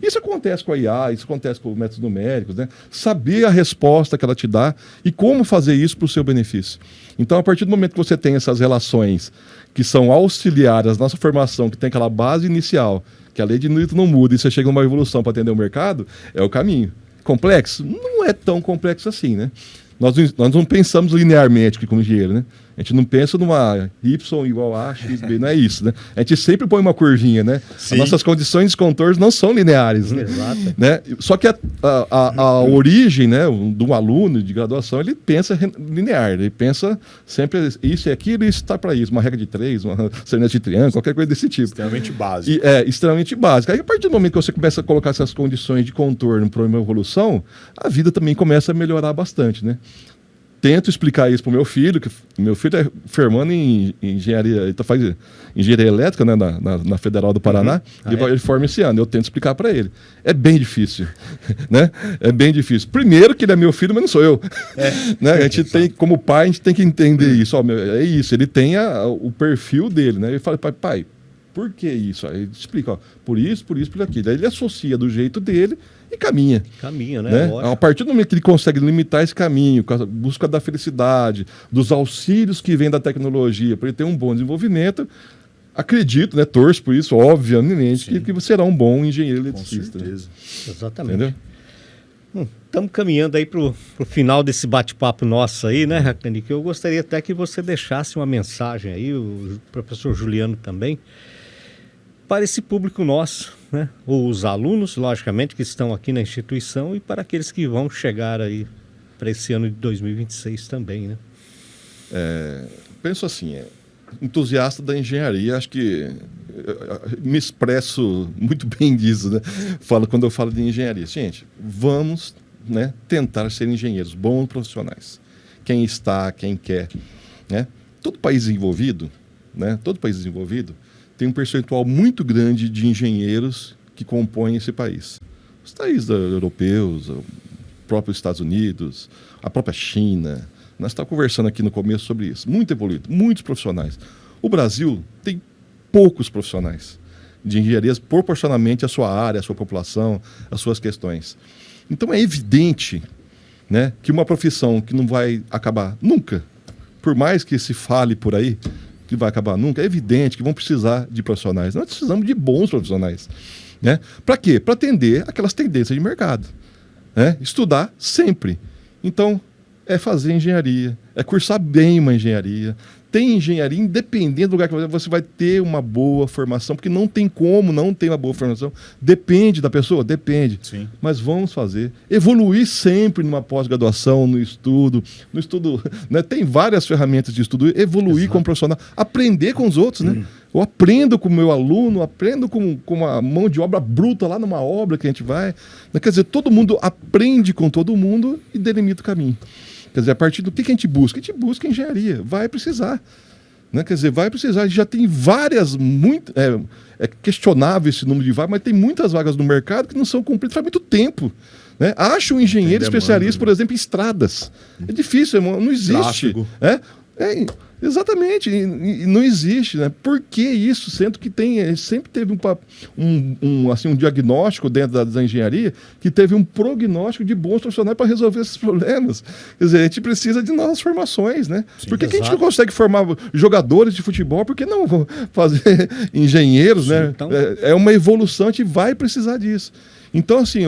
Isso acontece com a IA, isso acontece com métodos numéricos. Né? Saber a resposta que ela te dá e como fazer isso para o seu benefício. Então, a partir do momento que você tem essas relações que são auxiliares à nossa formação, que tem aquela base inicial, que a lei de Newton não muda e você chega numa evolução para atender o mercado, é o caminho. Complexo? Não é tão complexo assim, né? Nós não pensamos linearmente aqui como engenheiro, né? A gente não pensa numa Y igual a X, B, não é isso, né? A gente sempre põe uma curvinha, né? Sim. As nossas condições de contornos não são lineares, né? Exato. Né? Só que a origem, né, do aluno de graduação, ele pensa linear, ele pensa sempre isso e aquilo, isso está para isso, uma regra de 3, uma serenidade de triângulo, qualquer coisa desse tipo. Extremamente básico. Extremamente básico. Aí, a partir do momento que você começa a colocar essas condições de contorno para uma evolução, a vida também começa a melhorar bastante, né? Tento explicar isso para o meu filho, que meu filho é formando em engenharia, ele faz engenharia elétrica, né, na Federal do Paraná, ele forma esse ano. Eu tento explicar para ele. É bem difícil, né? É bem difícil. Primeiro que ele é meu filho, mas não sou eu. Né? A gente tem, como pai, a gente tem que entender isso. É isso, ele tem o perfil dele, né? Ele fala, pai, por que isso? Aí ele explica, por isso, por aquilo. Aí ele associa do jeito dele e caminha. Caminha, né? A partir do momento que ele consegue limitar esse caminho, com a busca da felicidade, dos auxílios que vêm da tecnologia, para ele ter um bom desenvolvimento, acredito, né, torço por isso, obviamente, que será um bom engenheiro eletricista. Com certeza. Né? Exatamente. Estamos caminhando aí para o final desse bate-papo nosso aí, né, Racani? Que eu gostaria até que você deixasse uma mensagem aí, o professor Juliano também, para esse público nosso, né? Os alunos, logicamente, que estão aqui na instituição e para aqueles que vão chegar aí para esse ano de 2026 também, né? Penso assim, entusiasta da engenharia, acho que me expresso muito bem disso, né? Quando eu falo de engenharia. Gente, vamos, né, tentar ser engenheiros, bons profissionais. Quem está, quem quer, né? Todo país desenvolvido, né? Todo país desenvolvido tem um percentual muito grande de engenheiros que compõem esse país. Os países europeus, o próprio Estados Unidos, a própria China. Nós estávamos conversando aqui no começo sobre isso. Muito evoluído, muitos profissionais. O Brasil tem poucos profissionais de engenharia proporcionalmente à sua área, à sua população, às suas questões. Então é evidente né, que uma profissão que não vai acabar nunca, por mais que se fale por aí que vai acabar nunca, é evidente que vão precisar de profissionais. Nós precisamos de bons profissionais. Né? Para quê? Para atender aquelas tendências de mercado. Né? Estudar sempre. Então, é fazer engenharia, é cursar bem uma engenharia. Tem engenharia, independente do lugar que você vai ter uma boa formação, porque não tem como não ter uma boa formação. Depende da pessoa? Depende. Sim. Mas vamos fazer. Evoluir sempre numa pós-graduação, no estudo. Né? Tem várias ferramentas de estudo. Evoluir como profissional. Aprender com os outros. Né? Eu aprendo com o meu aluno, aprendo com a mão de obra bruta lá numa obra que a gente vai. Quer dizer, todo mundo aprende com todo mundo e delimita o caminho. Quer dizer, a partir do que a gente busca? A gente busca engenharia. Vai precisar. Né? Quer dizer, vai precisar. A gente já tem várias, é questionável esse número de vagas, mas tem muitas vagas no mercado que não são cumpridas faz muito tempo. Né? Acha um engenheiro especialista, por exemplo, em estradas. É difícil, não existe. Exatamente, e não existe, né? Por que isso? Sendo que sempre teve um diagnóstico dentro da engenharia que teve um prognóstico de bons profissionais para resolver esses problemas. Quer dizer, a gente precisa de novas formações, né? Sim, por que a gente não consegue formar jogadores de futebol? Por que não fazer engenheiros, né? Então... É uma evolução, a gente vai precisar disso. Então, assim,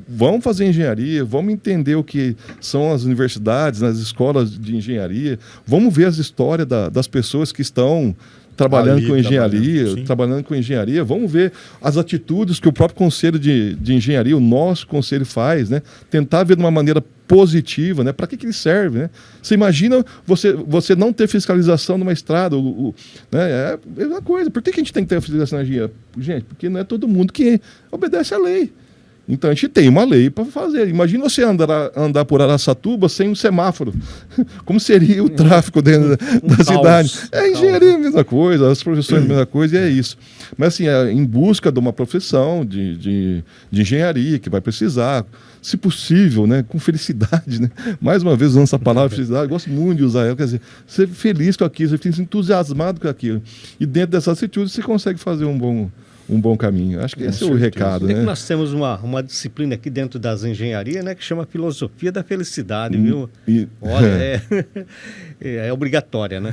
vamos fazer engenharia, vamos entender o que são as universidades, as escolas de engenharia, vamos ver as histórias das pessoas que estão trabalhando com engenharia, vamos ver as atitudes que o próprio conselho de engenharia, o nosso conselho faz, né? Tentar ver de uma maneira positiva, né? Para que ele serve, né? Você imagina você não ter fiscalização numa estrada, né? É a mesma coisa. Por que a gente tem que ter fiscalização na engenharia? Gente, porque não é todo mundo que obedece à lei. Então a gente tem uma lei para fazer. Imagina você andar por Araçatuba sem um semáforo. Como seria o tráfego dentro da cidade? A engenharia é a mesma coisa, as profissões é a mesma coisa, e é isso. Mas assim, em busca de uma profissão de engenharia que vai precisar, se possível, né, com felicidade, né? Mais uma vez usando essa palavra felicidade, eu gosto muito de usar ela, quer dizer, ser feliz com aquilo, você fica entusiasmado com aquilo. E dentro dessa atitude você consegue fazer um bom caminho. Acho que esse é o recado, né? Nós temos uma disciplina aqui dentro das engenharias, né, que chama Filosofia da Felicidade, viu? Olha, é obrigatória, né?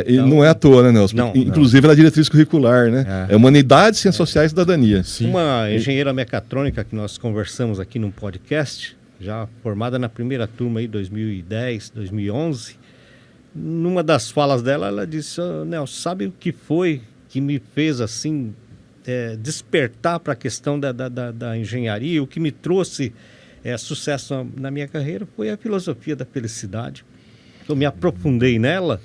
E não é à toa, né, Nelson? Inclusive na diretriz curricular, né? É Humanidades, Ciências Sociais e Cidadania. Sim. Uma engenheira mecatrônica que nós conversamos aqui num podcast, já formada na primeira turma aí, 2010, 2011, numa das falas dela, ela disse: Nelson, sabe o que foi que me fez assim... despertar para a questão da engenharia? O que me trouxe sucesso na minha carreira foi a filosofia da felicidade. Eu me aprofundei nela.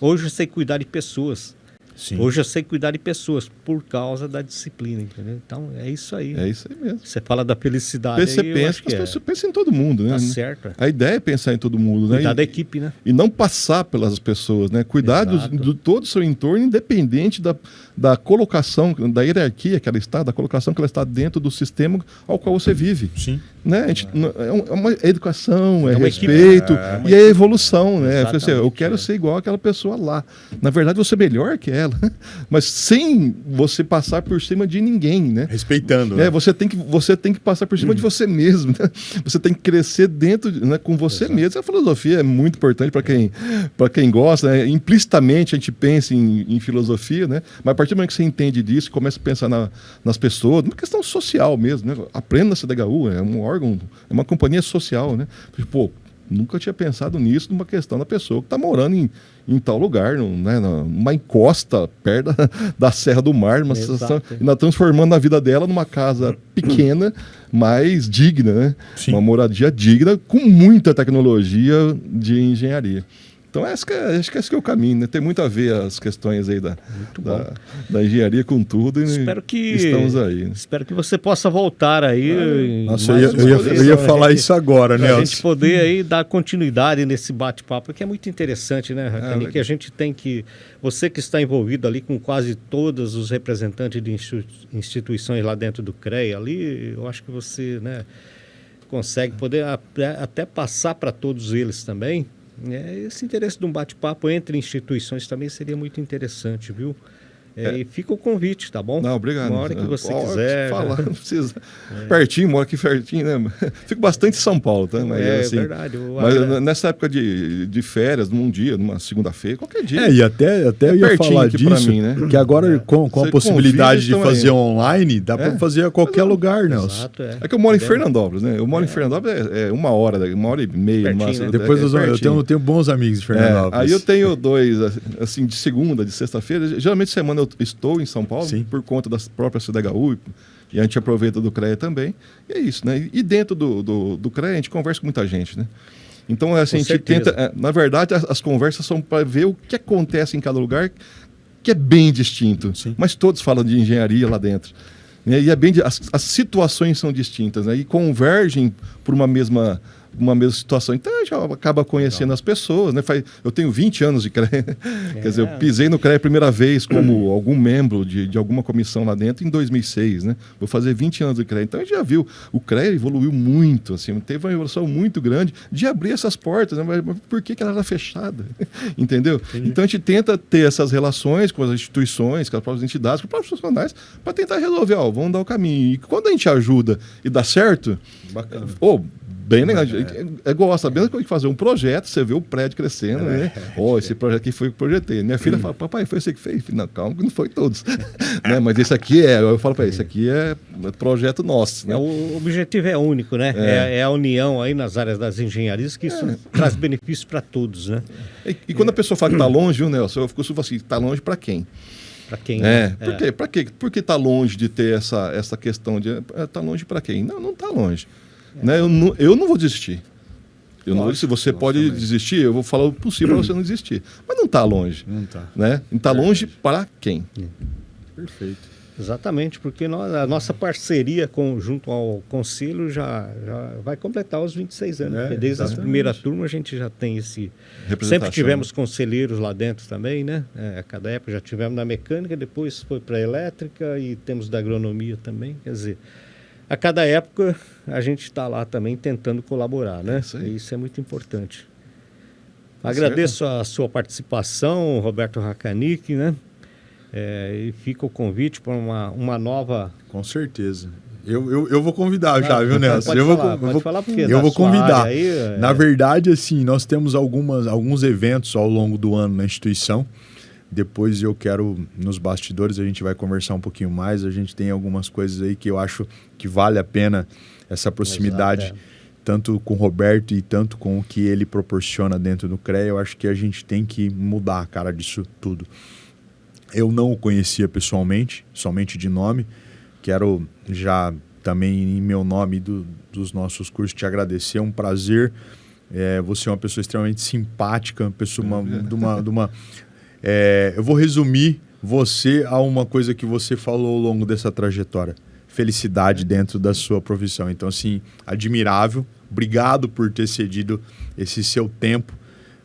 Hoje eu sei cuidar de pessoas. Sim. Hoje eu sei cuidar de pessoas por causa da disciplina, entendeu? Então é isso aí. É isso aí mesmo. Você fala da felicidade. Você pensa em todo mundo, né? Tá certo. A ideia é pensar em todo mundo, né? Cuidar da equipe, né? E não passar pelas pessoas, né? Cuidar de todo o seu entorno, independente da colocação, da hierarquia que ela está, da colocação que ela está dentro do sistema ao qual você vive. Sim. Né? É uma educação, é respeito e é evolução, né? Eu quero ser igual àquela pessoa lá. Na verdade, eu vou ser melhor que ela, mas sem você passar por cima de ninguém, né? Respeitando. Né? Você tem que passar por cima de você mesmo, né? Você tem que crescer dentro, né, com você mesmo. A filosofia é muito importante para quem gosta, né? Implicitamente a gente pensa em filosofia, né? Mas a partir do momento que você entende disso, começa a pensar nas pessoas, uma questão social mesmo, né? Aprenda na CDHU, é um órgão, é uma companhia social, né? Pô, nunca tinha pensado nisso numa questão da pessoa que está morando em tal lugar, né, numa encosta perto da Serra do Mar, numa situação, ainda transformando a vida dela numa casa pequena, mas digna, né? Sim. Uma moradia digna com muita tecnologia de engenharia. Então, acho que esse é o caminho, né? Tem muito a ver as questões aí da engenharia com tudo. Estamos aí. Né? Espero que você possa voltar aí. Nossa, eu ia falar isso agora, né? A gente poder aí dar continuidade nesse bate-papo, que é muito interessante, né, Racani? Que a gente tem que... Você que está envolvido ali com quase todos os representantes de instituições lá dentro do CREA, ali, eu acho que você, né, consegue poder até passar para todos eles também. Esse interesse de um bate-papo entre instituições também seria muito interessante, viu? E fica o convite, tá bom? Não, obrigado. Uma hora que você quiser. Falar, não precisa. Pertinho, moro aqui pertinho, né? Fico bastante em São Paulo, tá? Mas, assim, verdade. Mas nessa época de férias, num dia, numa segunda-feira, qualquer dia. E até eu ia falar disso, pra mim, né? que agora com a possibilidade de fazer online, dá para fazer a qualquer lugar, Nelson. Exato, É que eu moro em Fernandópolis, né? Eu moro em Fernandópolis, uma hora e meia. Pertinho, Depois eu tenho bons amigos de Fernandópolis. Aí eu tenho 2, assim, de segunda, de sexta-feira. Geralmente, semana eu estou em São Paulo, por conta da própria CDHU, e a gente aproveita do CREA também. E é isso, né? E dentro do CREA, a gente conversa com muita gente, né? Então, assim, a gente tenta... na verdade, as conversas são para ver o que acontece em cada lugar, que é bem distinto. Sim. Mas todos falam de engenharia lá dentro. Né? E é bem... As situações são distintas, né? E convergem por uma mesma situação. Então, a gente acaba conhecendo as pessoas, né? Eu tenho 20 anos de CREA. Quer dizer, eu pisei no CREA a primeira vez como algum membro de alguma comissão lá dentro em 2006, né? Vou fazer 20 anos de CREA. Então, a gente já viu, o CREA evoluiu muito, assim, teve uma evolução muito grande de abrir essas portas, né? Mas por que ela era fechada? Entendeu? Entendi. Então, a gente tenta ter essas relações com as instituições, com as próprias entidades, com os próprios funcionários, para tentar resolver, vamos dar o caminho. E quando a gente ajuda e dá certo, bacana. Bem legal. É igual, sabendo que fazer um projeto, você vê o prédio crescendo, né? Esse projeto aqui foi o que eu projetei. Minha filha fala, papai, foi você que fez? Não, calma, não foi todos. Né? Mas esse aqui eu falo para ele, esse aqui é projeto nosso. Né? O objetivo é único, né? É a união aí nas áreas das engenharias, que isso traz benefícios para todos, né? E quando a pessoa fala que está longe, viu, Nelson? Eu costumo falar assim, está longe para quem? Para quem? Por quê? Para quê? Por que está longe de ter essa questão de... Está longe para quem? Não está longe. Né? Eu não vou desistir. Se você pode desistir, eu vou falar o possível para você não desistir. Mas não está longe. Não está. Né? Está longe para quem? Perfeito. Exatamente, porque a nossa parceria junto ao Conselho já vai completar os 26 anos. Desde a primeira turma a gente já tem esse... Sempre tivemos conselheiros lá dentro também, né? A cada época já tivemos na mecânica, depois foi para a elétrica e temos da agronomia também. Quer dizer, a cada época a gente está lá também tentando colaborar, né? Isso é muito importante. Agradeço a sua participação, Roberto Hakanick, né? E fica o convite para uma nova... Com certeza. Eu vou convidar já, viu, Nelson? Pode falar porque eu vou convidar. Aí, Na verdade, assim, nós temos alguns eventos ao longo do ano na instituição. Depois eu quero, nos bastidores, a gente vai conversar um pouquinho mais. A gente tem algumas coisas aí que eu acho que vale a pena essa proximidade, tanto com o Roberto e tanto com o que ele proporciona dentro do CREA. Eu acho que a gente tem que mudar a cara disso tudo. Eu não o conhecia pessoalmente, somente de nome. Quero já também, em meu nome dos nossos cursos, te agradecer. É um prazer. Você é uma pessoa extremamente simpática, uma pessoa eu vou resumir você a uma coisa que você falou ao longo dessa trajetória. Felicidade dentro da sua profissão. Então, assim, admirável. Obrigado por ter cedido esse seu tempo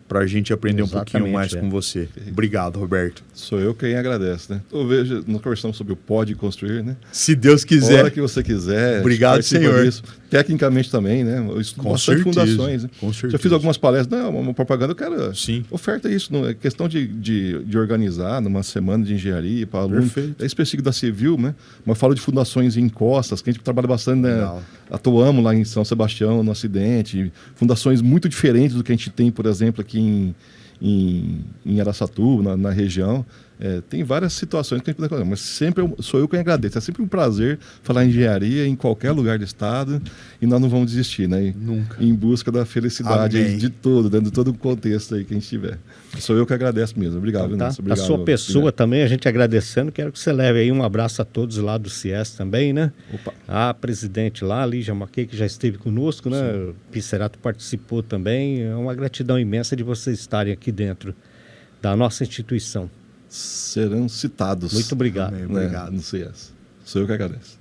para a gente aprender um pouquinho mais com você. Obrigado, Roberto. Sou eu quem agradece, né? Eu vejo, nós conversamos sobre o Pode Construir, né? Se Deus quiser. A hora que você quiser. Obrigado, Senhor. Disso. Tecnicamente também, né? Eu estudo bastante fundações. Né? Com certeza. Já fiz algumas palestras. Não, uma propaganda, eu quero... Sim. Oferta isso. Não, é questão de organizar numa semana de engenharia para alunos. É específico da Civil, né? Mas eu falo de fundações em Costas, que a gente trabalha bastante, né? Atuamos lá em São Sebastião, no acidente. Fundações muito diferentes do que a gente tem, por exemplo, aqui em Araçatuba, na região. Tem várias situações que a gente pode falar, mas sempre sou eu quem agradeço. É sempre um prazer falar em engenharia em qualquer lugar do estado e nós não vamos desistir, né? Nunca. Em busca da felicidade aí, de todo, dentro de todo o contexto aí que a gente tiver. Sou eu que agradeço mesmo. Obrigado, então, Nelson. Obrigado, a sua pessoa também, a gente agradecendo. Quero que você leve aí um abraço a todos lá do CIES também, né? Opa. A presidente lá, Lígia Maquei, que já esteve conosco, né? Sim. O Pisserato participou também. É uma gratidão imensa de vocês estarem aqui dentro da nossa instituição. Serão citados. Muito obrigado. Amém, obrigado. No CIES. Sou eu que agradeço.